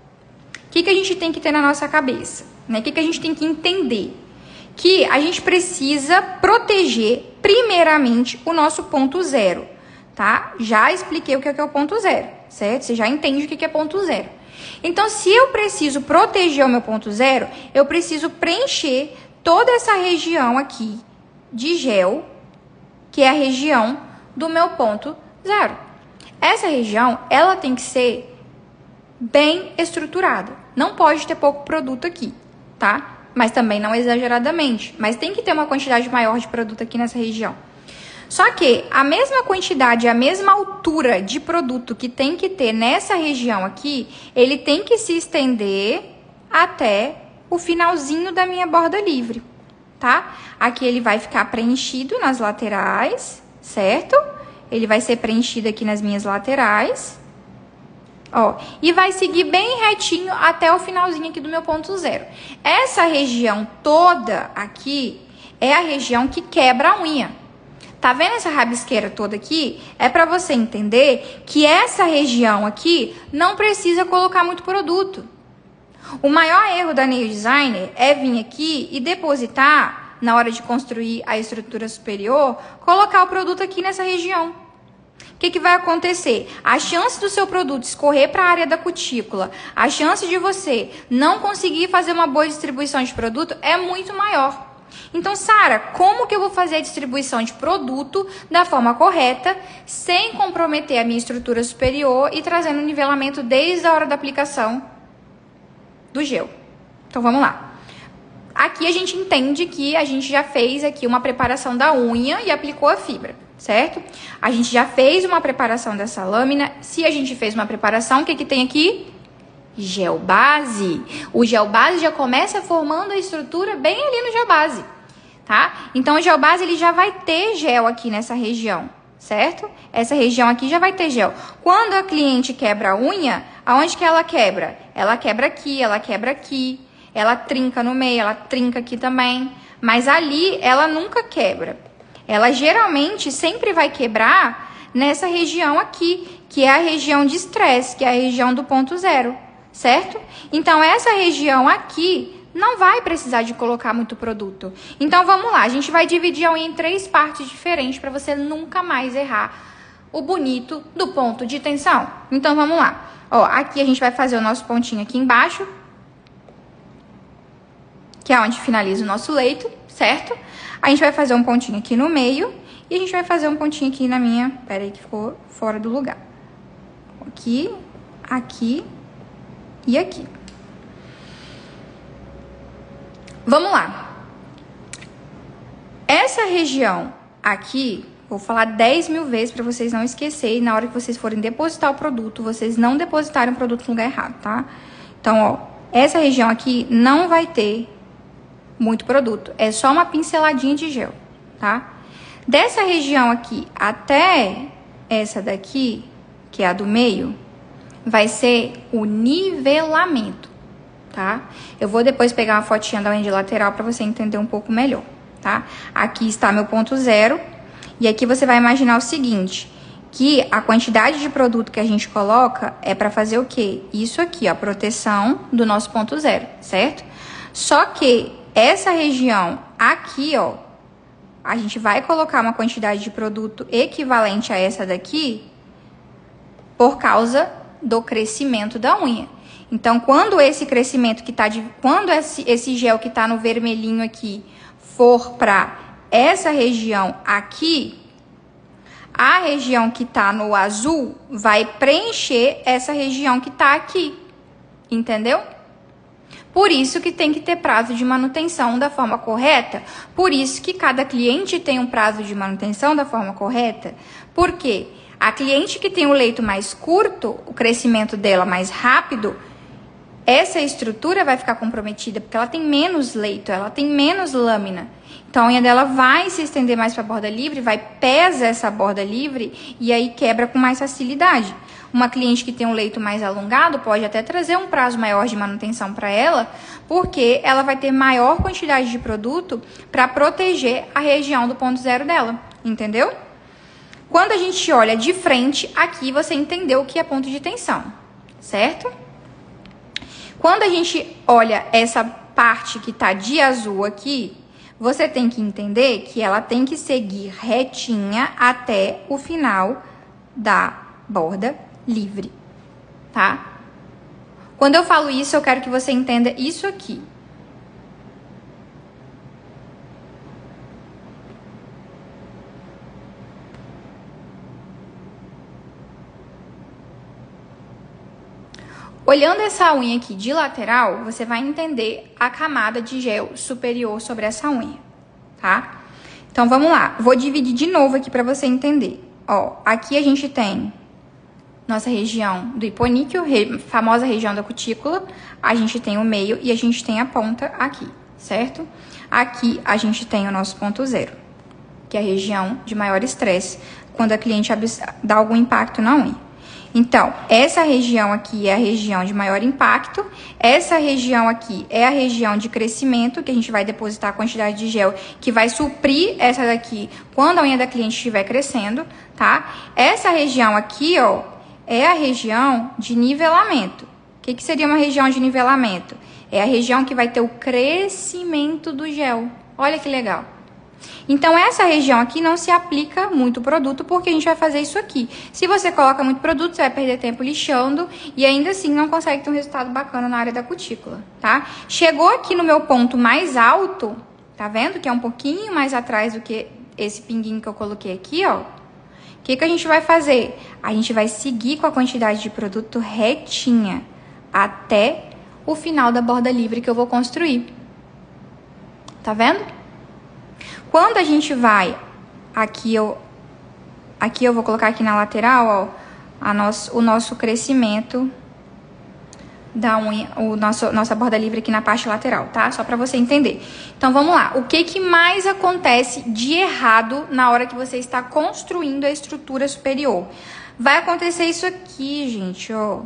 o que a gente tem que ter na nossa cabeça? Né? O que a gente tem que entender? Que a gente precisa proteger, primeiramente, o nosso ponto zero, tá? Já expliquei o que é o ponto zero, certo? Você já entende o que é ponto zero. Então, se eu preciso proteger o meu ponto zero, eu preciso preencher toda essa região aqui de gel, que é a região do meu ponto zero. Essa região, ela tem que ser bem estruturada. Não pode ter pouco produto aqui, tá? Mas também não exageradamente. Mas tem que ter uma quantidade maior de produto aqui nessa região. Só que a mesma quantidade, a mesma altura de produto que tem que ter nessa região aqui, ele tem que se estender até o finalzinho da minha borda livre, tá? Aqui ele vai ficar preenchido nas laterais, certo? Ele vai ser preenchido aqui nas minhas laterais. Ó, e vai seguir bem retinho até o finalzinho aqui do meu ponto zero. Essa região toda aqui é a região que quebra a unha. Tá vendo essa rabisqueira toda aqui? É para você entender que essa região aqui não precisa colocar muito produto. O maior erro da nail designer é vir aqui e depositar, na hora de construir a estrutura superior, colocar o produto aqui nessa região. O que vai acontecer? A chance do seu produto escorrer para a área da cutícula, a chance de você não conseguir fazer uma boa distribuição de produto é muito maior. Então, Sara, como que eu vou fazer a distribuição de produto da forma correta, sem comprometer a minha estrutura superior e trazendo um nivelamento desde a hora da aplicação do gel? Então, vamos lá. Aqui a gente entende que a gente já fez aqui uma preparação da unha e aplicou a fibra, certo? A gente já fez uma preparação dessa lâmina. Se a gente fez uma preparação, o que tem aqui? Gel base. O gel base já começa formando a estrutura bem ali no gel base, tá? Então, o gel base, ele já vai ter gel aqui nessa região, certo? Essa região aqui já vai ter gel. Quando a cliente quebra a unha, aonde que ela quebra? Ela quebra aqui, ela quebra aqui, ela trinca no meio, ela trinca aqui também. Mas ali, ela nunca quebra. Ela geralmente sempre vai quebrar nessa região aqui, que é a região de estresse, que é a região do ponto zero, certo? Então, essa região aqui não vai precisar de colocar muito produto. Então, vamos lá. A gente vai dividir a unha em 3 partes diferentes para você nunca mais errar o bonito do ponto de tensão. Então, vamos lá. Ó, aqui a gente vai fazer o nosso pontinho aqui embaixo, que é onde finaliza o nosso leito, certo? A gente vai fazer um pontinho aqui no meio e a gente vai fazer um pontinho aqui na minha... Pera aí que ficou fora do lugar. Aqui, aqui e aqui. Vamos lá. Essa região aqui, vou falar 10 mil vezes para vocês não esquecerem. Na hora que vocês forem depositar o produto, vocês não depositarem o produto no lugar errado, tá? Então, ó, essa região aqui não vai ter muito produto. É só uma pinceladinha de gel, tá? Dessa região aqui até essa daqui, que é a do meio, vai ser o nivelamento, tá? Eu vou depois pegar uma fotinha da unha de lateral para você entender um pouco melhor, tá? Aqui está meu ponto zero. E aqui você vai imaginar o seguinte, que a quantidade de produto que a gente coloca é para fazer o quê? Isso aqui, ó, proteção do nosso ponto zero, certo? Só que essa região aqui, ó, a gente vai colocar uma quantidade de produto equivalente a essa daqui por causa do crescimento da unha. Então, quando esse crescimento que tá quando esse gel que tá no vermelhinho aqui for para essa região aqui, a região que tá no azul vai preencher essa região que tá aqui. Entendeu? Por isso que tem que ter prazo de manutenção da forma correta. Por isso que cada cliente tem um prazo de manutenção da forma correta. Por quê? A cliente que tem o leito mais curto, o crescimento dela mais rápido, essa estrutura vai ficar comprometida, porque ela tem menos leito, ela tem menos lâmina. Então, a unha dela vai se estender mais para a borda livre, vai pesa essa borda livre e aí quebra com mais facilidade. Uma cliente que tem um leito mais alongado pode até trazer um prazo maior de manutenção para ela, porque ela vai ter maior quantidade de produto para proteger a região do ponto zero dela, entendeu? Quando a gente olha de frente, aqui você entendeu o que é ponto de tensão, certo? Quando a gente olha essa parte que tá de azul aqui, você tem que entender que ela tem que seguir retinha até o final da borda livre, tá? Quando eu falo isso, eu quero que você entenda isso aqui. Olhando essa unha aqui de lateral, você vai entender a camada de gel superior sobre essa unha, tá? Então, vamos lá. Vou dividir de novo aqui para você entender. Ó, aqui a gente tem nossa região do hiponíqueo, famosa região da cutícula. A gente tem o meio e a gente tem a ponta aqui, certo? Aqui a gente tem o nosso ponto zero, que é a região de maior estresse, quando a cliente dá algum impacto na unha. Então, essa região aqui é a região de maior impacto, essa região aqui é a região de crescimento, que a gente vai depositar a quantidade de gel que vai suprir essa daqui quando a unha da cliente estiver crescendo, tá? Essa região aqui, ó, é a região de nivelamento. O que seria uma região de nivelamento? É a região que vai ter o crescimento do gel. Olha que legal. Então, essa região aqui não se aplica muito produto, porque a gente vai fazer isso aqui. Se você coloca muito produto, você vai perder tempo lixando e ainda assim não consegue ter um resultado bacana na área da cutícula, tá? Chegou aqui no meu ponto mais alto, tá vendo? Que é um pouquinho mais atrás do que esse pinguinho que eu coloquei aqui, ó. O que a gente vai fazer? A gente vai seguir com a quantidade de produto retinha até o final da borda livre que eu vou construir. Tá vendo? Quando a gente vai, aqui eu vou colocar aqui na lateral, ó, o nosso crescimento da unha, nossa borda livre aqui na parte lateral, tá? Só pra você entender. Então, vamos lá. O que mais acontece de errado na hora que você está construindo a estrutura superior? Vai acontecer isso aqui, gente, ó.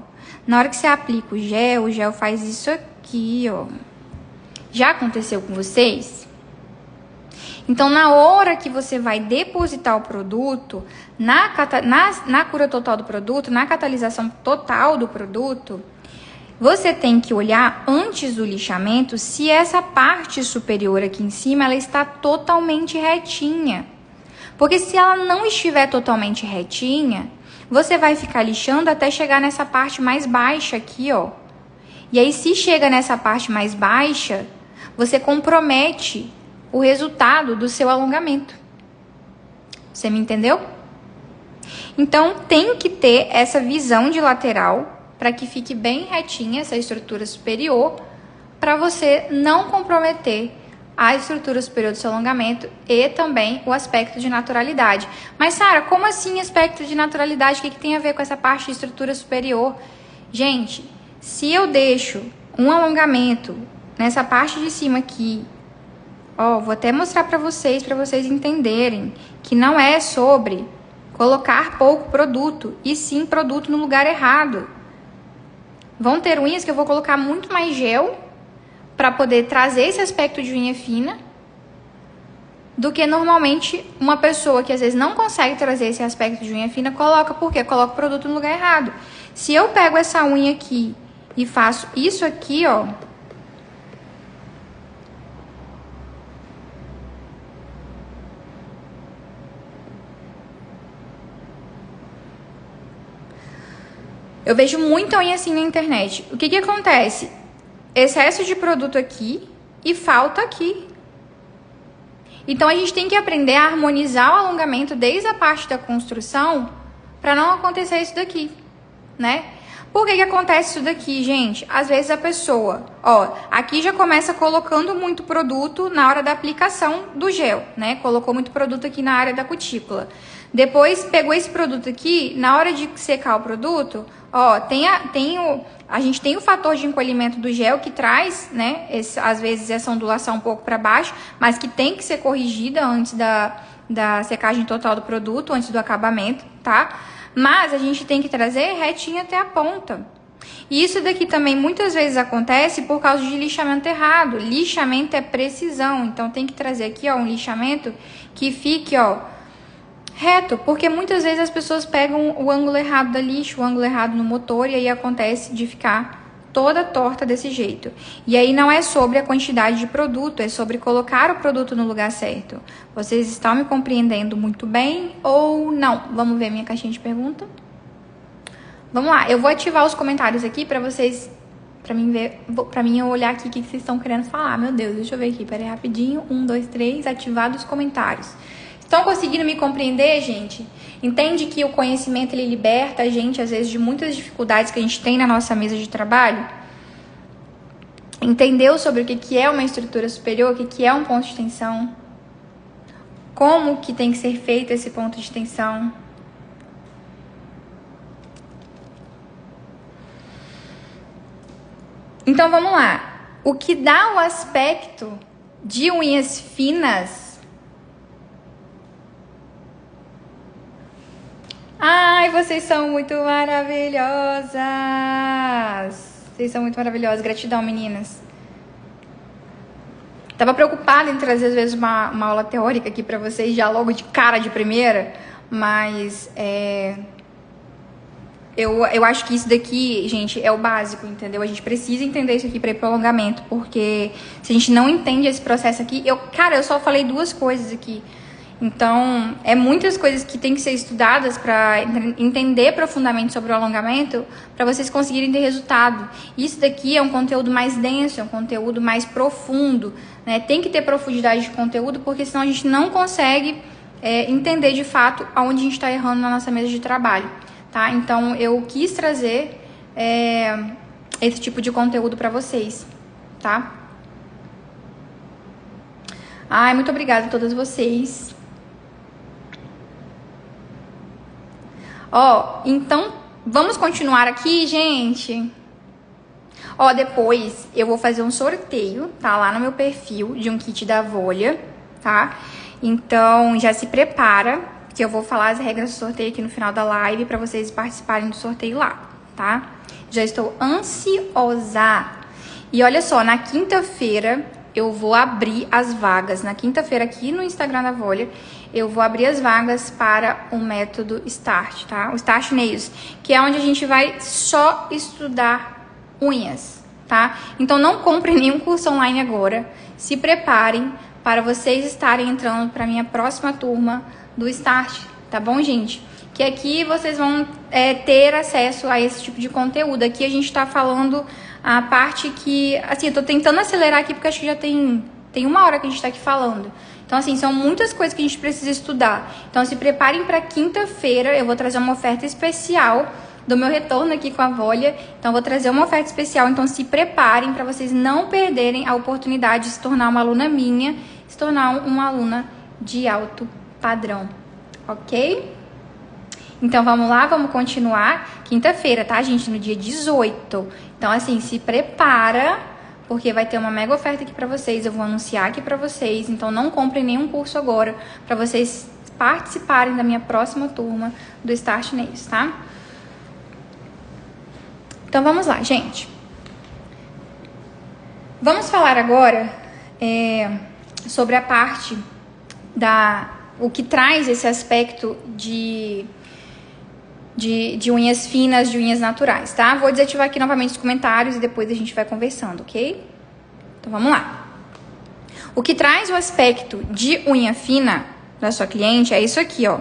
Na hora que você aplica o gel faz isso aqui, ó. Já aconteceu com vocês? Então, na hora que você vai depositar o produto, na cura total do produto, na catalisação total do produto, você tem que olhar antes do lixamento se essa parte superior aqui em cima ela está totalmente retinha. Porque se ela não estiver totalmente retinha, você vai ficar lixando até chegar nessa parte mais baixa aqui, ó. E aí, se chega nessa parte mais baixa, você compromete o resultado do seu alongamento. Você me entendeu? Então, tem que ter essa visão de lateral para que fique bem retinha essa estrutura superior, para você não comprometer a estrutura superior do seu alongamento e também o aspecto de naturalidade. Mas, Sara, como assim aspecto de naturalidade? O que tem a ver com essa parte de estrutura superior? Gente, se eu deixo um alongamento nessa parte de cima aqui, ó, vou até mostrar para vocês entenderem que não é sobre colocar pouco produto, e sim produto no lugar errado. Vão ter unhas que eu vou colocar muito mais gel para poder trazer esse aspecto de unha fina do que normalmente uma pessoa que às vezes não consegue trazer esse aspecto de unha fina coloca. Por quê? Coloca o produto no lugar errado. Se eu pego essa unha aqui e faço isso aqui, ó, eu vejo muita unha assim na internet. O que acontece? Excesso de produto aqui e falta aqui. Então, a gente tem que aprender a harmonizar o alongamento desde a parte da construção para não acontecer isso daqui, né? Por que acontece isso daqui, gente? Às vezes a pessoa, ó, aqui já começa colocando muito produto na hora da aplicação do gel, né? Colocou muito produto aqui na área da cutícula. Depois pegou esse produto aqui, na hora de secar o produto, ó, a gente tem o fator de encolhimento do gel que traz, né, às vezes essa ondulação um pouco para baixo, mas que tem que ser corrigida antes da secagem total do produto, antes do acabamento, tá? Mas a gente tem que trazer retinho até a ponta. E isso daqui também muitas vezes acontece por causa de lixamento errado. Lixamento é precisão, então tem que trazer aqui, ó, um lixamento que fique, ó, reto, porque muitas vezes as pessoas pegam o ângulo errado da lixa, o ângulo errado no motor, e aí acontece de ficar toda torta desse jeito. E aí não é sobre a quantidade de produto, é sobre colocar o produto no lugar certo. Vocês estão me compreendendo muito bem ou não? Vamos ver minha caixinha de pergunta? Vamos lá, eu vou ativar os comentários aqui pra vocês, pra mim eu olhar aqui o que vocês estão querendo falar. Meu Deus, deixa eu ver aqui, peraí, rapidinho. 1, 2, 3, ativado os comentários. Estão conseguindo me compreender, gente? Entende que o conhecimento, ele liberta a gente, às vezes, de muitas dificuldades que a gente tem na nossa mesa de trabalho? Entendeu sobre o que é uma estrutura superior, o que é um ponto de tensão? Como que tem que ser feito esse ponto de tensão? Então, vamos lá. O que dá o aspecto de unhas finas... Ai, vocês são muito maravilhosas! Vocês são muito maravilhosas. Gratidão, meninas. Tava preocupada em trazer, às vezes, uma aula teórica aqui pra vocês, já logo de cara de primeira, mas eu acho que isso daqui, gente, é o básico, entendeu? A gente precisa entender isso aqui pra ir pro alongamento, porque se a gente não entende esse processo aqui... Cara, eu só falei 2 coisas aqui. Então, é muitas coisas que tem que ser estudadas para entender profundamente sobre o alongamento, para vocês conseguirem ter resultado. Isso daqui é um conteúdo mais denso, é um conteúdo mais profundo, né? Tem que ter profundidade de conteúdo, porque senão a gente não consegue entender de fato aonde a gente está errando na nossa mesa de trabalho, tá? Então, eu quis trazer esse tipo de conteúdo para vocês, tá? Ai, muito obrigada a todas vocês. Ó, então, vamos continuar aqui, gente? Ó, depois eu vou fazer um sorteio, tá? Lá no meu perfil, de um kit da Volia, tá? Então, já se prepara, que eu vou falar as regras do sorteio aqui no final da live pra vocês participarem do sorteio lá, tá? Já estou ansiosa. E olha só, na quinta-feira eu vou abrir as vagas. Na quinta-feira, aqui no Instagram da Volia, eu vou abrir as vagas para o método START, tá? O START Nails, que é onde a gente vai só estudar unhas, tá? Então, não comprem nenhum curso online agora. Se preparem para vocês estarem entrando para a minha próxima turma do START, tá bom, gente? Que aqui vocês vão ter acesso a esse tipo de conteúdo. Aqui a gente tá falando a parte que... Assim, eu tô tentando acelerar aqui porque acho que já tem tem 1 hora que a gente tá aqui falando. Então, assim, são muitas coisas que a gente precisa estudar. Então, se preparem para quinta-feira, eu vou trazer uma oferta especial do meu retorno aqui com a Volia. Então, eu vou trazer uma oferta especial. Então, se preparem para vocês não perderem a oportunidade de se tornar uma aluna minha, se tornar uma aluna de alto padrão, ok? Então, vamos lá, vamos continuar. Quinta-feira, tá, gente? No dia 18. Então, assim, se prepara, porque vai ter uma mega oferta aqui pra vocês. Eu vou anunciar aqui pra vocês. Então, não comprem nenhum curso agora, pra vocês participarem da minha próxima turma do Start Nails, tá? Então, vamos lá, gente. Vamos falar agora sobre a parte o que traz esse aspecto de unhas finas, de unhas naturais, tá? Vou desativar aqui novamente os comentários e depois a gente vai conversando, ok? Então, vamos lá. O que traz o aspecto de unha fina da sua cliente é isso aqui, ó.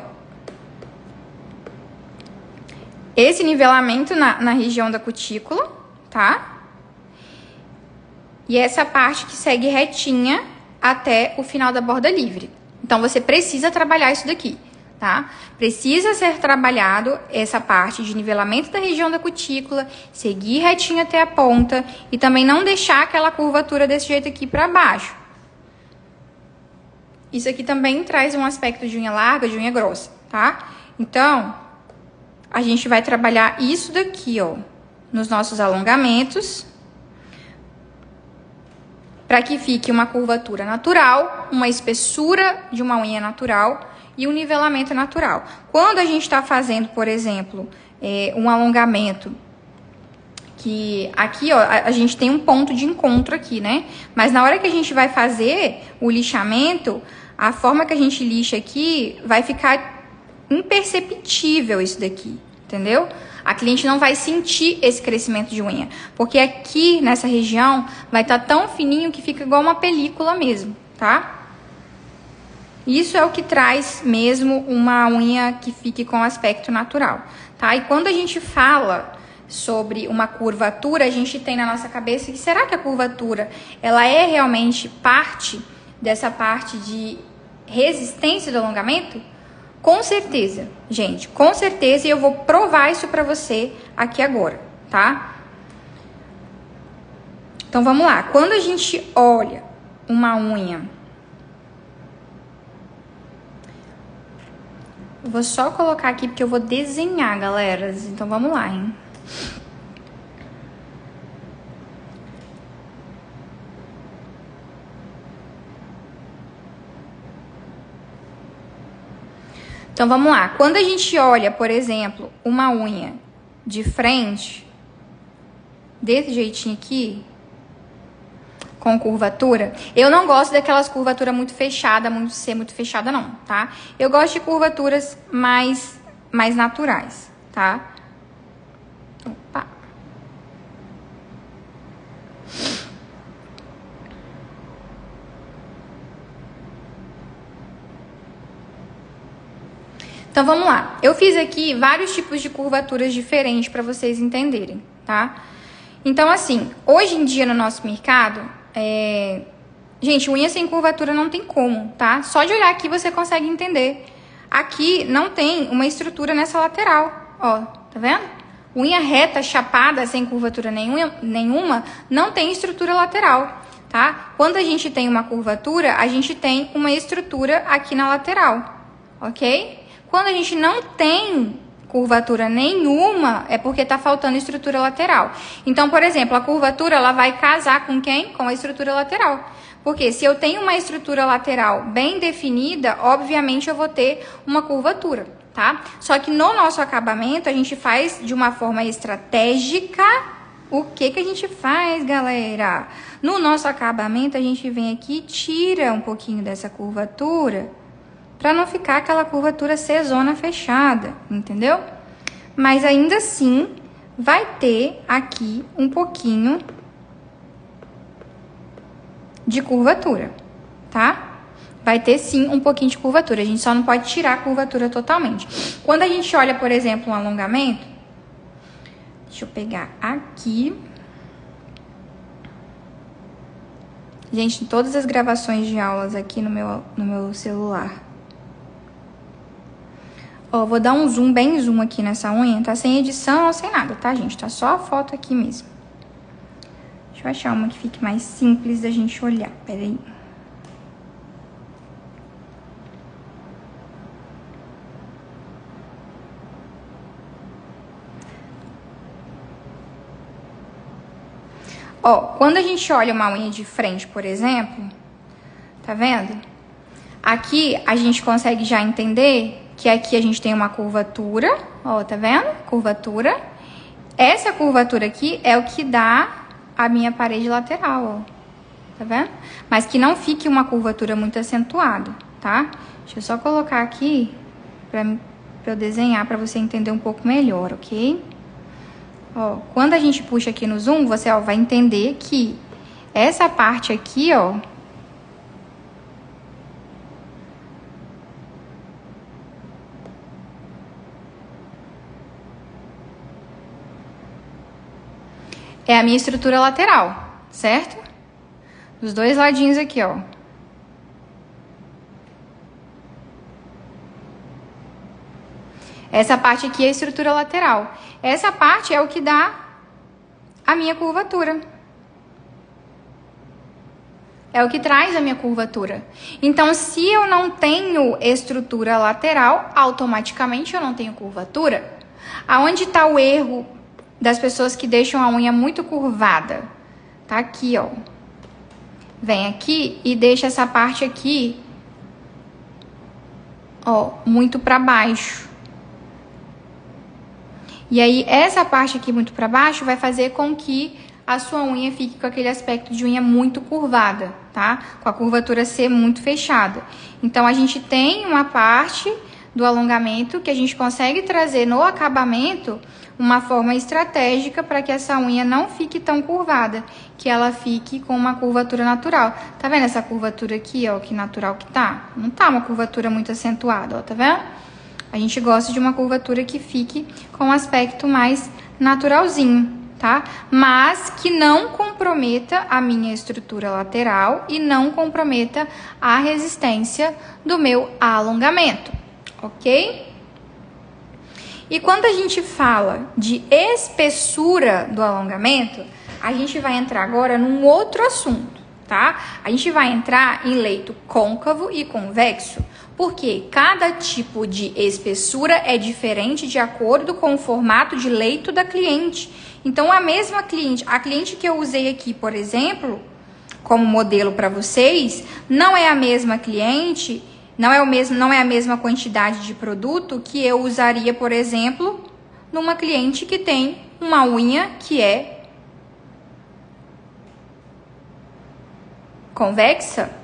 Esse nivelamento na região da cutícula, tá? E essa parte que segue retinha até o final da borda livre. Então, você precisa trabalhar isso daqui, tá? Precisa ser trabalhado essa parte de nivelamento da região da cutícula, seguir retinho até a ponta e também não deixar aquela curvatura desse jeito aqui pra baixo. Isso aqui também traz um aspecto de unha larga, de unha grossa, tá? Então, a gente vai trabalhar isso daqui, ó, nos nossos alongamentos, para que fique uma curvatura natural, uma espessura de uma unha natural e um nivelamento natural. Quando a gente está fazendo, por exemplo, um alongamento, que aqui, ó, a gente tem um ponto de encontro aqui, né? Mas na hora que a gente vai fazer o lixamento, a forma que a gente lixa aqui vai ficar imperceptível isso daqui, entendeu? A cliente não vai sentir esse crescimento de unha, porque aqui nessa região vai estar tão fininho que fica igual uma película mesmo, tá? Isso é o que traz mesmo uma unha que fique com aspecto natural, tá? E quando a gente fala sobre uma curvatura, a gente tem na nossa cabeça que será que a curvatura ela é realmente parte dessa parte de resistência do alongamento? Com certeza, gente, com certeza, e eu vou provar isso pra você aqui agora, tá? Então, vamos lá. Quando a gente olha uma unha, eu vou só colocar aqui porque eu vou desenhar, galera. Então, vamos lá, hein? Então, vamos lá. Quando a gente olha, por exemplo, uma unha de frente, desse jeitinho aqui, com curvatura, eu não gosto daquelas curvaturas muito fechadas, muito fechada não, tá? Eu gosto de curvaturas mais naturais, tá? Opa. Então, vamos lá. Eu fiz aqui vários tipos de curvaturas diferentes para vocês entenderem, tá? Então, assim, hoje em dia no nosso mercado, gente, unha sem curvatura não tem como, tá? Só de olhar aqui você consegue entender. Aqui não tem uma estrutura nessa lateral, ó, tá vendo? Unha reta, chapada, sem curvatura nenhuma, não tem estrutura lateral, tá? Quando a gente tem uma curvatura, a gente tem uma estrutura aqui na lateral, ok? Quando a gente não tem curvatura nenhuma, é porque tá faltando estrutura lateral. Então, por exemplo, a curvatura, ela vai casar com quem? Com a estrutura lateral. Porque se eu tenho uma estrutura lateral bem definida, obviamente eu vou ter uma curvatura, tá? Só que no nosso acabamento, a gente faz de uma forma estratégica. O que a gente faz, galera? No nosso acabamento, a gente vem aqui e tira um pouquinho dessa curvatura, para não ficar aquela curvatura C-zona fechada, entendeu? Mas ainda assim, vai ter aqui um pouquinho de curvatura, tá? Vai ter sim um pouquinho de curvatura, a gente só não pode tirar a curvatura totalmente. Quando a gente olha, por exemplo, um alongamento, deixa eu pegar aqui. Gente, todas as gravações de aulas aqui no meu celular. Ó, vou dar um zoom, bem zoom aqui nessa unha. Tá sem edição, sem nada, tá, gente? Tá só a foto aqui mesmo. Deixa eu achar uma que fique mais simples da gente olhar. Pera aí. Ó, quando a gente olha uma unha de frente, por exemplo, tá vendo? Aqui a gente consegue já entender que aqui a gente tem uma curvatura, ó, tá vendo? Curvatura. Essa curvatura aqui é o que dá a minha parede lateral, ó. Tá vendo? Mas que não fique uma curvatura muito acentuada, tá? Deixa eu só colocar aqui pra eu desenhar pra você entender um pouco melhor, ok? Ó, quando a gente puxa aqui no zoom, você, ó, vai entender que essa parte aqui, ó, é a minha estrutura lateral, certo? Dos dois ladinhos aqui, ó. Essa parte aqui é a estrutura lateral. Essa parte é o que dá a minha curvatura. É o que traz a minha curvatura. Então, se eu não tenho estrutura lateral, automaticamente eu não tenho curvatura. Aonde está o erro das pessoas que deixam a unha muito curvada? Tá aqui, ó. Vem aqui e deixa essa parte aqui, ó, muito para baixo. E aí, essa parte aqui muito para baixo vai fazer com que a sua unha fique com aquele aspecto de unha muito curvada, tá? Com a curvatura ser muito fechada. Então, a gente tem uma parte do alongamento que a gente consegue trazer no acabamento uma forma estratégica para que essa unha não fique tão curvada, que ela fique com uma curvatura natural. Tá vendo essa curvatura aqui, ó, que natural que tá? Não tá uma curvatura muito acentuada, ó, tá vendo? A gente gosta de uma curvatura que fique com um aspecto mais naturalzinho, tá? Mas que não comprometa a minha estrutura lateral e não comprometa a resistência do meu alongamento, ok? E quando a gente fala de espessura do alongamento, a gente vai entrar agora num outro assunto, tá? A gente vai entrar em leito côncavo e convexo, porque cada tipo de espessura é diferente de acordo com o formato de leito da cliente. Então, a mesma cliente, a cliente que eu usei aqui, por exemplo, como modelo para vocês, não é a mesma cliente, não é a mesma quantidade de produto que eu usaria, por exemplo, numa cliente que tem uma unha que é convexa.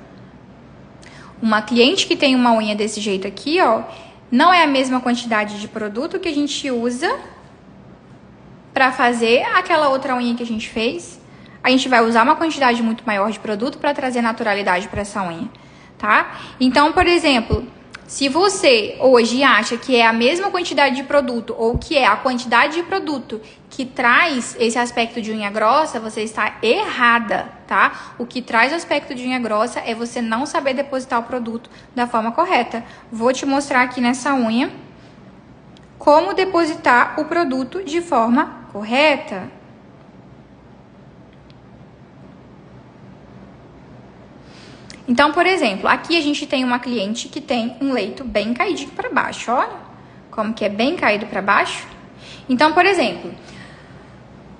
Uma cliente que tem uma unha desse jeito aqui, ó, não é a mesma quantidade de produto que a gente usa para fazer aquela outra unha que a gente fez. A gente vai usar uma quantidade muito maior de produto para trazer naturalidade para essa unha, tá? Então, por exemplo, se você hoje acha que é a mesma quantidade de produto ou que é a quantidade de produto que traz esse aspecto de unha grossa, você está errada, tá? O que traz o aspecto de unha grossa é você não saber depositar o produto da forma correta. Vou te mostrar aqui nessa unha como depositar o produto de forma correta. Então, por exemplo, aqui a gente tem uma cliente que tem um leito bem caidinho para baixo, olha como que é bem caído para baixo. Então, por exemplo,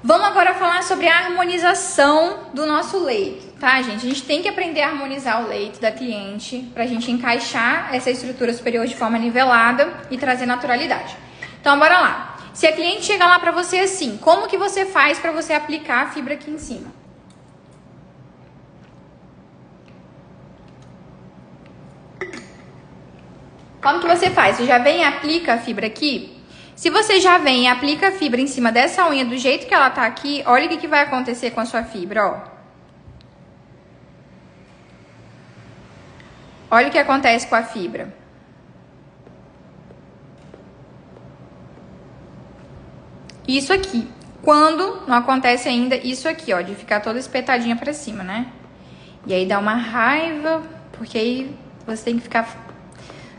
vamos agora falar sobre a harmonização do nosso leito, tá, gente? A gente tem que aprender a harmonizar o leito da cliente pra gente encaixar essa estrutura superior de forma nivelada e trazer naturalidade. Então, bora lá. Se a cliente chegar lá pra você assim, como que você faz pra você aplicar a fibra aqui em cima? Como que você faz? Você já vem e aplica a fibra aqui? Se você já vem e aplica a fibra em cima dessa unha do jeito que ela tá aqui, olha o que vai acontecer com a sua fibra, ó. Olha o que acontece com a fibra. Isso aqui. Quando não acontece ainda isso aqui, ó, de ficar toda espetadinha pra cima, né? E aí dá uma raiva, porque aí você tem que ficar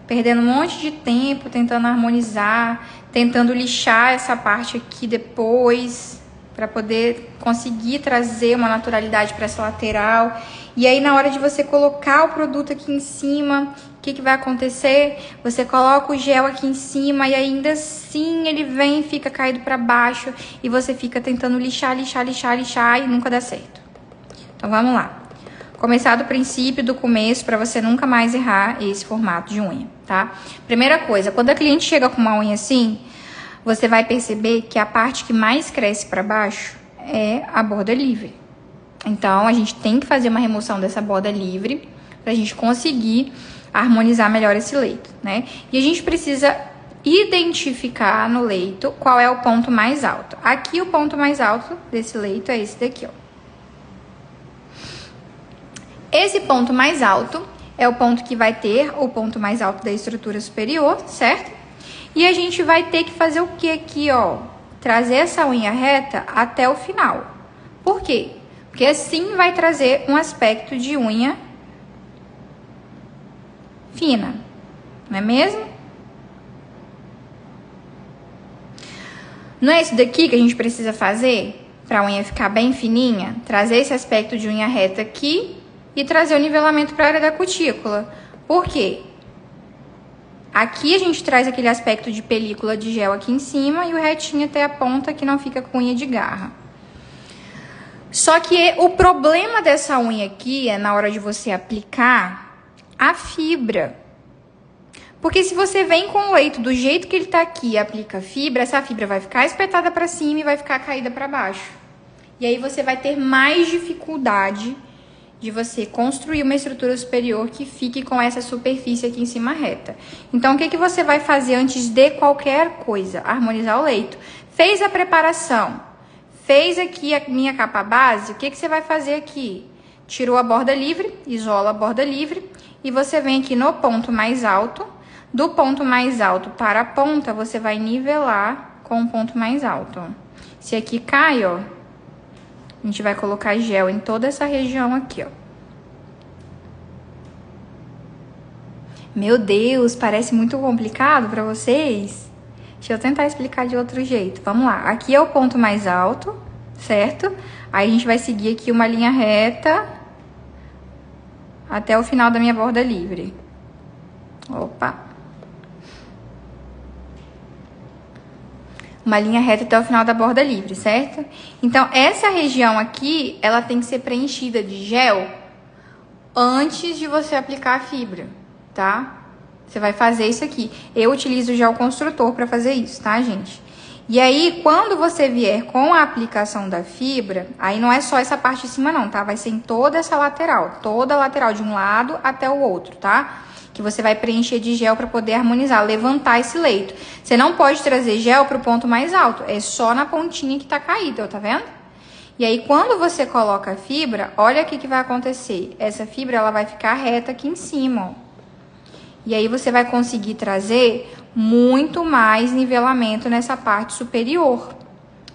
perdendo um monte de tempo tentando harmonizar, tentando lixar essa parte aqui depois, para poder conseguir trazer uma naturalidade para essa lateral. E aí na hora de você colocar o produto aqui em cima, o que vai acontecer? Você coloca o gel aqui em cima e ainda assim ele vem e fica caído para baixo e você fica tentando lixar e nunca dá certo. Então vamos lá. Começar do princípio, do começo, para você nunca mais errar esse formato de unha, tá? Primeira coisa, quando a cliente chega com uma unha assim, você vai perceber que a parte que mais cresce para baixo é a borda livre. Então, a gente tem que fazer uma remoção dessa borda livre pra gente conseguir harmonizar melhor esse leito, né? E a gente precisa identificar no leito qual é o ponto mais alto. Aqui, o ponto mais alto desse leito é esse daqui, ó. Esse ponto mais alto é o ponto que vai ter o ponto mais alto da estrutura superior, certo? E a gente vai ter que fazer o que aqui, ó? Trazer essa unha reta até o final. Por quê? Porque assim vai trazer um aspecto de unha fina, não é mesmo? Não é isso daqui que a gente precisa fazer para a unha ficar bem fininha? Trazer esse aspecto de unha reta aqui e trazer o nivelamento para a área da cutícula. Por quê? Aqui a gente traz aquele aspecto de película de gel aqui em cima e o retinho até a ponta que não fica com unha de garra. Só que o problema dessa unha aqui é na hora de você aplicar a fibra. Porque se você vem com o leito do jeito que ele tá aqui e aplica a fibra, essa fibra vai ficar espetada para cima e vai ficar caída para baixo. E aí você vai ter mais dificuldade de você construir uma estrutura superior que fique com essa superfície aqui em cima reta. Então, o que você vai fazer antes de qualquer coisa? Harmonizar o leito. Fez a preparação, fez aqui a minha capa base, o que você vai fazer aqui? Tirou a borda livre, isola a borda livre, e você vem aqui no ponto mais alto. Do ponto mais alto para a ponta, você vai nivelar com o ponto mais alto. Se aqui cai, ó, a gente vai colocar gel em toda essa região aqui, ó. Meu Deus, parece muito complicado para vocês? Deixa eu tentar explicar de outro jeito. Vamos lá. Aqui é o ponto mais alto, certo? Aí a gente vai seguir aqui uma linha reta até o final da minha borda livre. Opa! Uma linha reta até o final da borda livre, certo? Então, essa região aqui, ela tem que ser preenchida de gel antes de você aplicar a fibra, tá? Você vai fazer isso aqui. Eu utilizo o gel construtor para fazer isso, tá, gente? E aí, quando você vier com a aplicação da fibra, aí não é só essa parte de cima não, tá? Vai ser em toda essa lateral, toda a lateral de um lado até o outro, tá? Que você vai preencher de gel para poder harmonizar, levantar esse leito. Você não pode trazer gel para o ponto mais alto, é só na pontinha que tá caída, ó, tá vendo? E aí, quando você coloca a fibra, olha o que vai acontecer. Essa fibra, ela vai ficar reta aqui em cima, ó. E aí, você vai conseguir trazer muito mais nivelamento nessa parte superior,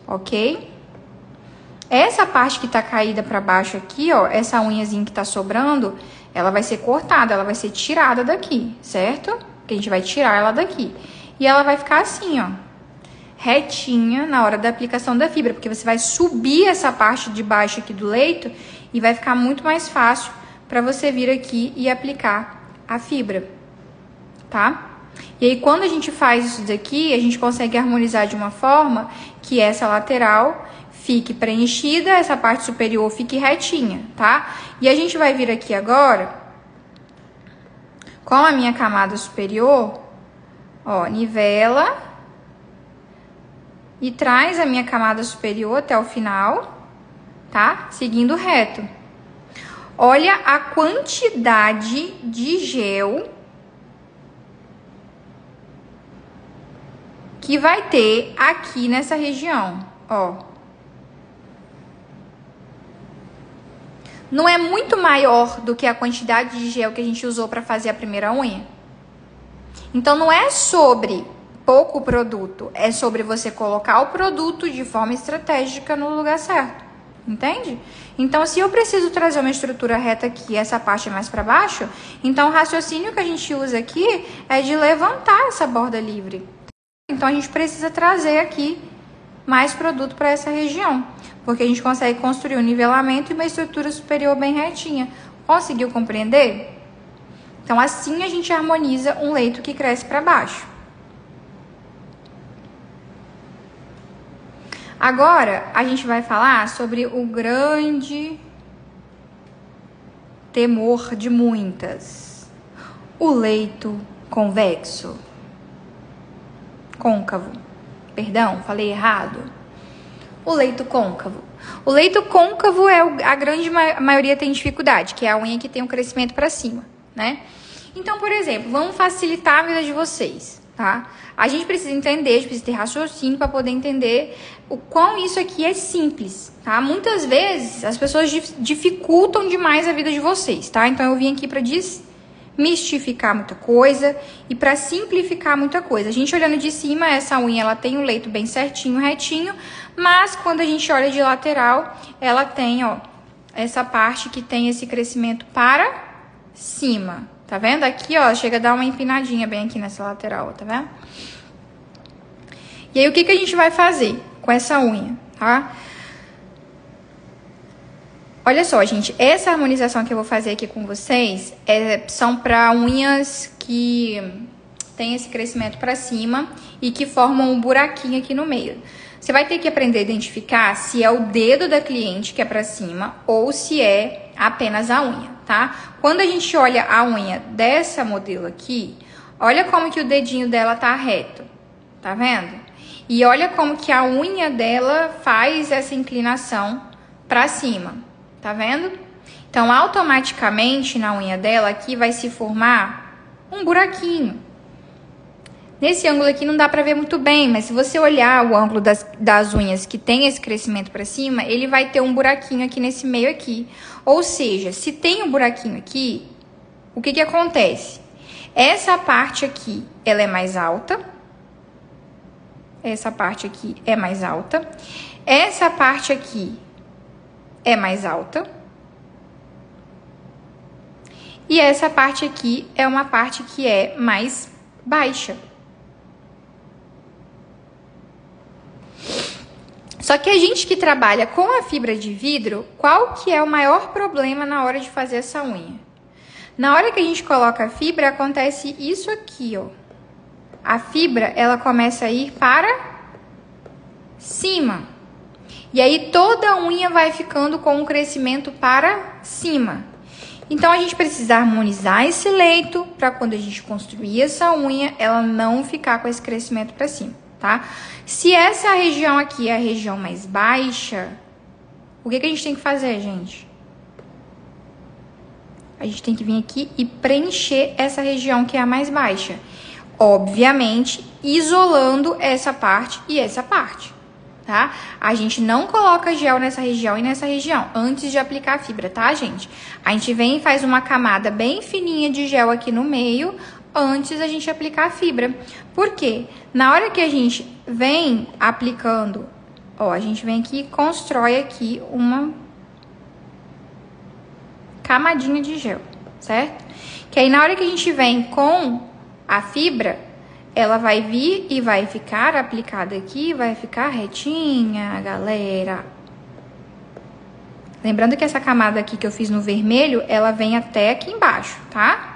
ok? Essa parte que tá caída para baixo aqui, ó, essa unhazinha que tá sobrando, ela vai ser cortada, ela vai ser tirada daqui, certo? Que a gente vai tirar ela daqui. E ela vai ficar assim, ó, retinha na hora da aplicação da fibra, porque você vai subir essa parte de baixo aqui do leito e vai ficar muito mais fácil para você vir aqui e aplicar a fibra, tá? E aí, quando a gente faz isso daqui, a gente consegue harmonizar de uma forma que essa lateral fique preenchida, essa parte superior fique retinha, tá? E a gente vai vir aqui agora, com a minha camada superior, ó, nivela e traz a minha camada superior até o final, tá? Seguindo reto. Olha a quantidade de gel que vai ter aqui nessa região, ó. Não é muito maior do que a quantidade de gel que a gente usou para fazer a primeira unha? Então, não é sobre pouco produto, é sobre você colocar o produto de forma estratégica no lugar certo, entende? Então, se eu preciso trazer uma estrutura reta aqui, essa parte é mais para baixo, então o raciocínio que a gente usa aqui é de levantar essa borda livre. Então, a gente precisa trazer aqui mais produto para essa região, porque a gente consegue construir um nivelamento e uma estrutura superior bem retinha. Conseguiu compreender? Então, assim a gente harmoniza um leito que cresce para baixo. Agora, a gente vai falar sobre o grande temor de muitas. O leito convexo. Côncavo. Perdão, falei errado. O leito côncavo. O leito côncavo é a grande maioria tem dificuldade, que é a unha que tem o crescimento para cima, né? Então, por exemplo, vamos facilitar a vida de vocês, tá? A gente precisa entender, a gente precisa ter raciocínio para poder entender o quão isso aqui é simples, tá? Muitas vezes as pessoas dificultam demais a vida de vocês, tá? Então eu vim aqui para desmistificar muita coisa e para simplificar muita coisa. A gente olhando de cima, essa unha ela tem um leito bem certinho, retinho, mas quando a gente olha de lateral, ela tem, ó, essa parte que tem esse crescimento para cima. Tá vendo? Aqui, ó, chega a dar uma empinadinha bem aqui nessa lateral, tá vendo? E aí, o que a gente vai fazer com essa unha, tá? Olha só, gente, essa harmonização que eu vou fazer aqui com vocês são para unhas que tem esse crescimento para cima e que formam um buraquinho aqui no meio. Você vai ter que aprender a identificar se é o dedo da cliente que é para cima ou se é apenas a unha, tá? Quando a gente olha a unha dessa modelo aqui, olha como que o dedinho dela tá reto, tá vendo? E olha como que a unha dela faz essa inclinação para cima, tá vendo? Então, automaticamente na unha dela aqui vai se formar um buraquinho. Nesse ângulo aqui não dá pra ver muito bem, mas se você olhar o ângulo das unhas que tem esse crescimento pra cima, ele vai ter um buraquinho aqui nesse meio aqui. Ou seja, se tem um buraquinho aqui, o que acontece? Essa parte aqui, ela é mais alta. Essa parte aqui é mais alta. Essa parte aqui é mais alta. E essa parte aqui é uma parte que é mais baixa. Só que a gente que trabalha com a fibra de vidro, qual que é o maior problema na hora de fazer essa unha? Na hora que a gente coloca a fibra, acontece isso aqui, ó. A fibra, ela começa a ir para cima. E aí toda a unha vai ficando com um crescimento para cima. Então a gente precisa harmonizar esse leito para quando a gente construir essa unha, ela não ficar com esse crescimento para cima, tá? Se essa região aqui é a região mais baixa, o que a gente tem que fazer, gente? A gente tem que vir aqui e preencher essa região que é a mais baixa. Obviamente, isolando essa parte e essa parte, tá? A gente não coloca gel nessa região e nessa região antes de aplicar a fibra, tá, gente? A gente vem e faz uma camada bem fininha de gel aqui no meio antes da gente aplicar a fibra. Por quê? Na hora que a gente vem aplicando, ó, a gente vem aqui e constrói aqui uma camadinha de gel, certo? Que aí na hora que a gente vem com a fibra, ela vai vir e vai ficar aplicada aqui, vai ficar retinha, galera. Lembrando que essa camada aqui que eu fiz no vermelho, ela vem até aqui embaixo, tá?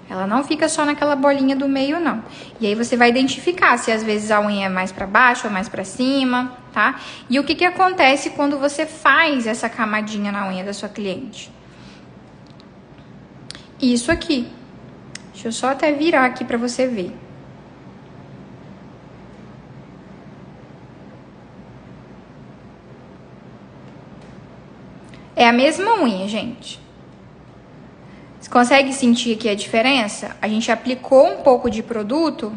Ela não fica só naquela bolinha do meio, não. E aí você vai identificar se às vezes a unha é mais pra baixo ou mais pra cima, tá? E o que acontece quando você faz essa camadinha na unha da sua cliente? Isso aqui. Deixa eu só até virar aqui pra você ver. É a mesma unha, gente. Você consegue sentir aqui a diferença? A gente aplicou um pouco de produto.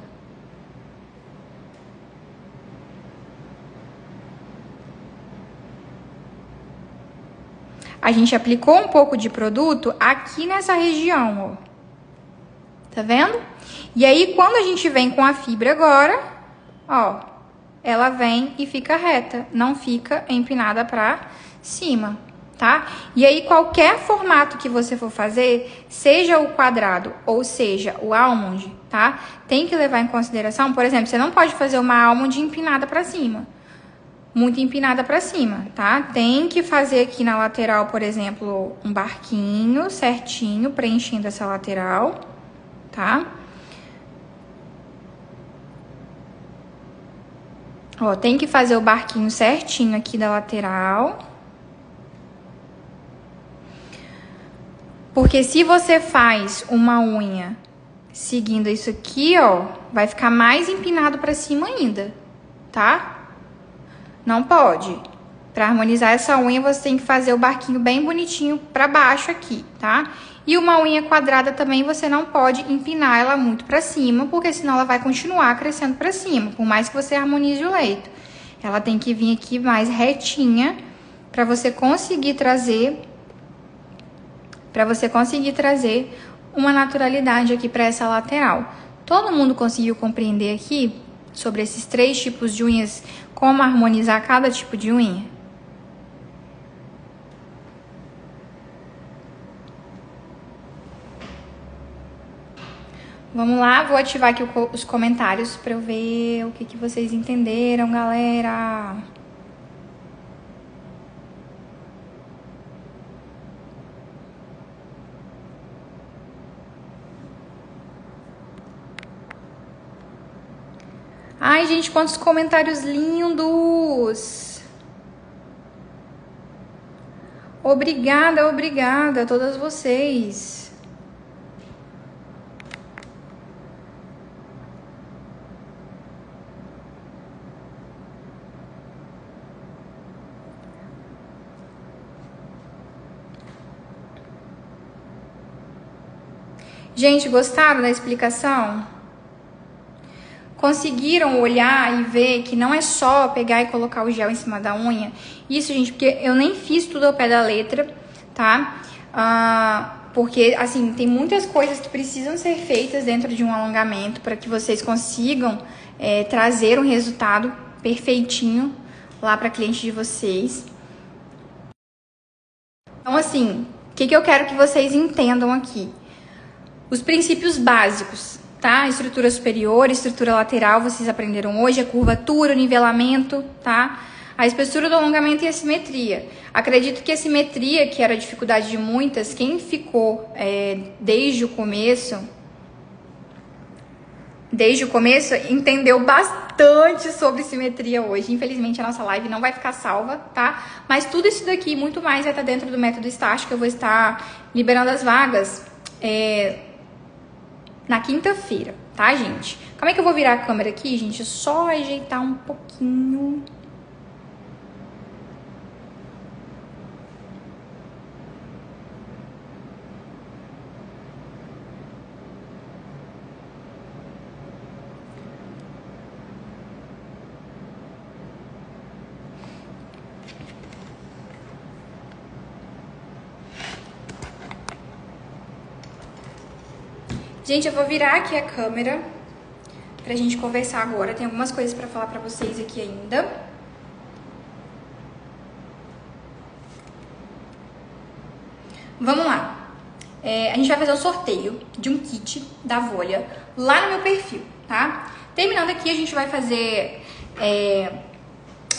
A gente aplicou um pouco de produto aqui nessa região, ó. Tá vendo? E aí, quando a gente vem com a fibra agora, ó, ela vem e fica reta. Não fica empinada pra cima, tá? E aí, qualquer formato que você for fazer, seja o quadrado ou seja o almond, tá? Tem que levar em consideração, por exemplo, você não pode fazer uma almond empinada pra cima, muito empinada pra cima, tá? Tem que fazer aqui na lateral, por exemplo, um barquinho certinho, preenchendo essa lateral, tá? Ó, tem que fazer o barquinho certinho aqui da lateral. Porque se você faz uma unha seguindo isso aqui, ó, vai ficar mais empinado pra cima ainda, tá? Não pode. Pra harmonizar essa unha, você tem que fazer o barquinho bem bonitinho pra baixo aqui, tá? E uma unha quadrada também, você não pode empinar ela muito pra cima, porque senão ela vai continuar crescendo pra cima, por mais que você harmonize o leito. Ela tem que vir aqui mais retinha pra você conseguir trazer uma naturalidade aqui pra essa lateral. Todo mundo conseguiu compreender aqui sobre esses 3 tipos de unhas, como harmonizar cada tipo de unha? Vamos lá, vou ativar aqui os comentários para eu ver o que vocês entenderam, galera. Ai, gente, quantos comentários lindos! Obrigada, obrigada a todas vocês. Gente, gostaram da explicação? Conseguiram olhar e ver que não é só pegar e colocar o gel em cima da unha? Isso, gente, porque eu nem fiz tudo ao pé da letra, tá? Porque, assim, tem muitas coisas que precisam ser feitas dentro de um alongamento para que vocês consigam trazer um resultado perfeitinho lá para cliente de vocês. Então, assim, o que eu quero que vocês entendam aqui? Os princípios básicos, tá? Estrutura superior, estrutura lateral, vocês aprenderam hoje, a curvatura, o nivelamento, tá? A espessura do alongamento e a simetria. Acredito que a simetria, que era a dificuldade de muitas, quem ficou desde o começo, entendeu bastante sobre simetria hoje. Infelizmente, a nossa live não vai ficar salva, tá? Mas tudo isso daqui e muito mais vai estar dentro do método Start, que eu vou estar liberando as vagas na quinta-feira, tá, gente? Como é que eu vou virar a câmera aqui, gente? Só ajeitar um pouquinho. Gente, eu vou virar aqui a câmera pra gente conversar agora. Tem algumas coisas pra falar pra vocês aqui ainda. Vamos lá. A gente vai fazer o sorteio de um kit da Volia lá no meu perfil, tá? Terminando aqui, a gente vai fazer...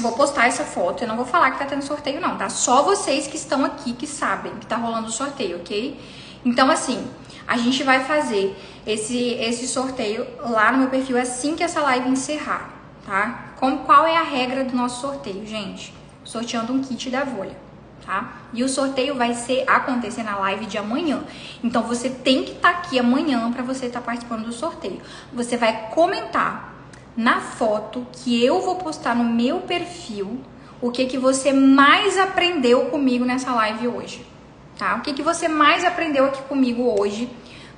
vou postar essa foto. Eu não vou falar que tá tendo sorteio, não, tá? Só vocês que estão aqui que sabem que tá rolando o sorteio, ok? Então, assim... A gente vai fazer esse sorteio lá no meu perfil assim que essa live encerrar, tá? Qual é a regra do nosso sorteio, gente? Sorteando um kit da Volia, tá? E o sorteio vai acontecer na live de amanhã. Então, você tem que estar aqui amanhã para você estar participando do sorteio. Você vai comentar na foto que eu vou postar no meu perfil o que você mais aprendeu comigo nessa live hoje. Tá? O que você mais aprendeu aqui comigo hoje,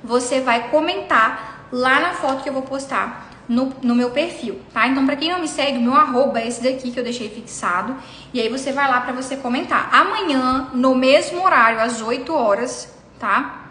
você vai comentar lá na foto que eu vou postar no meu perfil, tá? Então, pra quem não me segue, o meu arroba é esse daqui que eu deixei fixado. E aí você vai lá pra você comentar. Amanhã, no mesmo horário, às 8 horas, tá?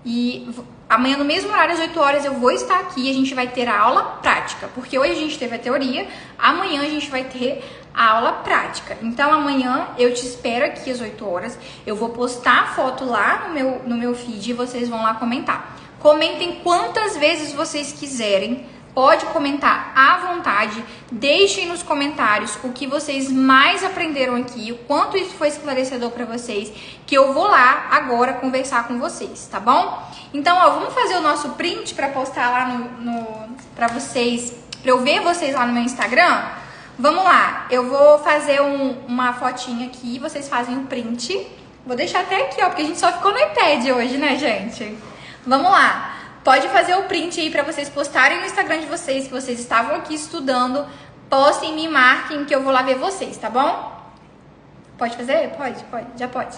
E amanhã, no mesmo horário, às 8 horas, eu vou estar aqui e a gente vai ter a aula prática. Porque hoje a gente teve a teoria, amanhã a gente vai ter a aula prática. Então amanhã eu te espero aqui às 8 horas. Eu vou postar a foto lá no meu feed e vocês vão lá comentar. Comentem quantas vezes vocês quiserem. Pode comentar à vontade. Deixem nos comentários o que vocês mais aprenderam aqui, o quanto isso foi esclarecedor para vocês, que eu vou lá agora conversar com vocês, tá bom? Então, ó, vamos fazer o nosso print para postar lá para vocês, para eu ver vocês lá no meu Instagram. Vamos lá, eu vou fazer uma fotinha aqui, vocês fazem o print. Vou deixar até aqui, ó, porque a gente só ficou no iPad hoje, né, gente? Vamos lá. Pode fazer o print aí pra vocês postarem no Instagram de vocês, que vocês estavam aqui estudando. Postem, me marquem, que eu vou lá ver vocês, tá bom? Pode fazer? Pode, já pode.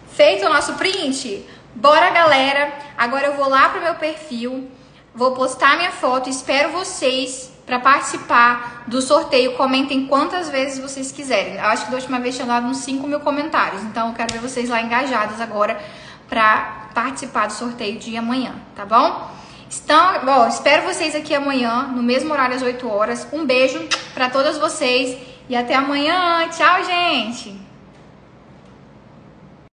Feito o nosso print? Bora, galera! Agora eu vou lá pro meu perfil, vou postar minha foto, espero vocês para participar do sorteio. Comentem quantas vezes vocês quiserem. Eu acho que da última vez tinha dado uns 5 mil comentários. Então eu quero ver vocês lá engajados agora para participar do sorteio de amanhã, tá bom? Então, bom, espero vocês aqui amanhã, no mesmo horário às 8 horas. Um beijo para todas vocês e até amanhã. Tchau, gente!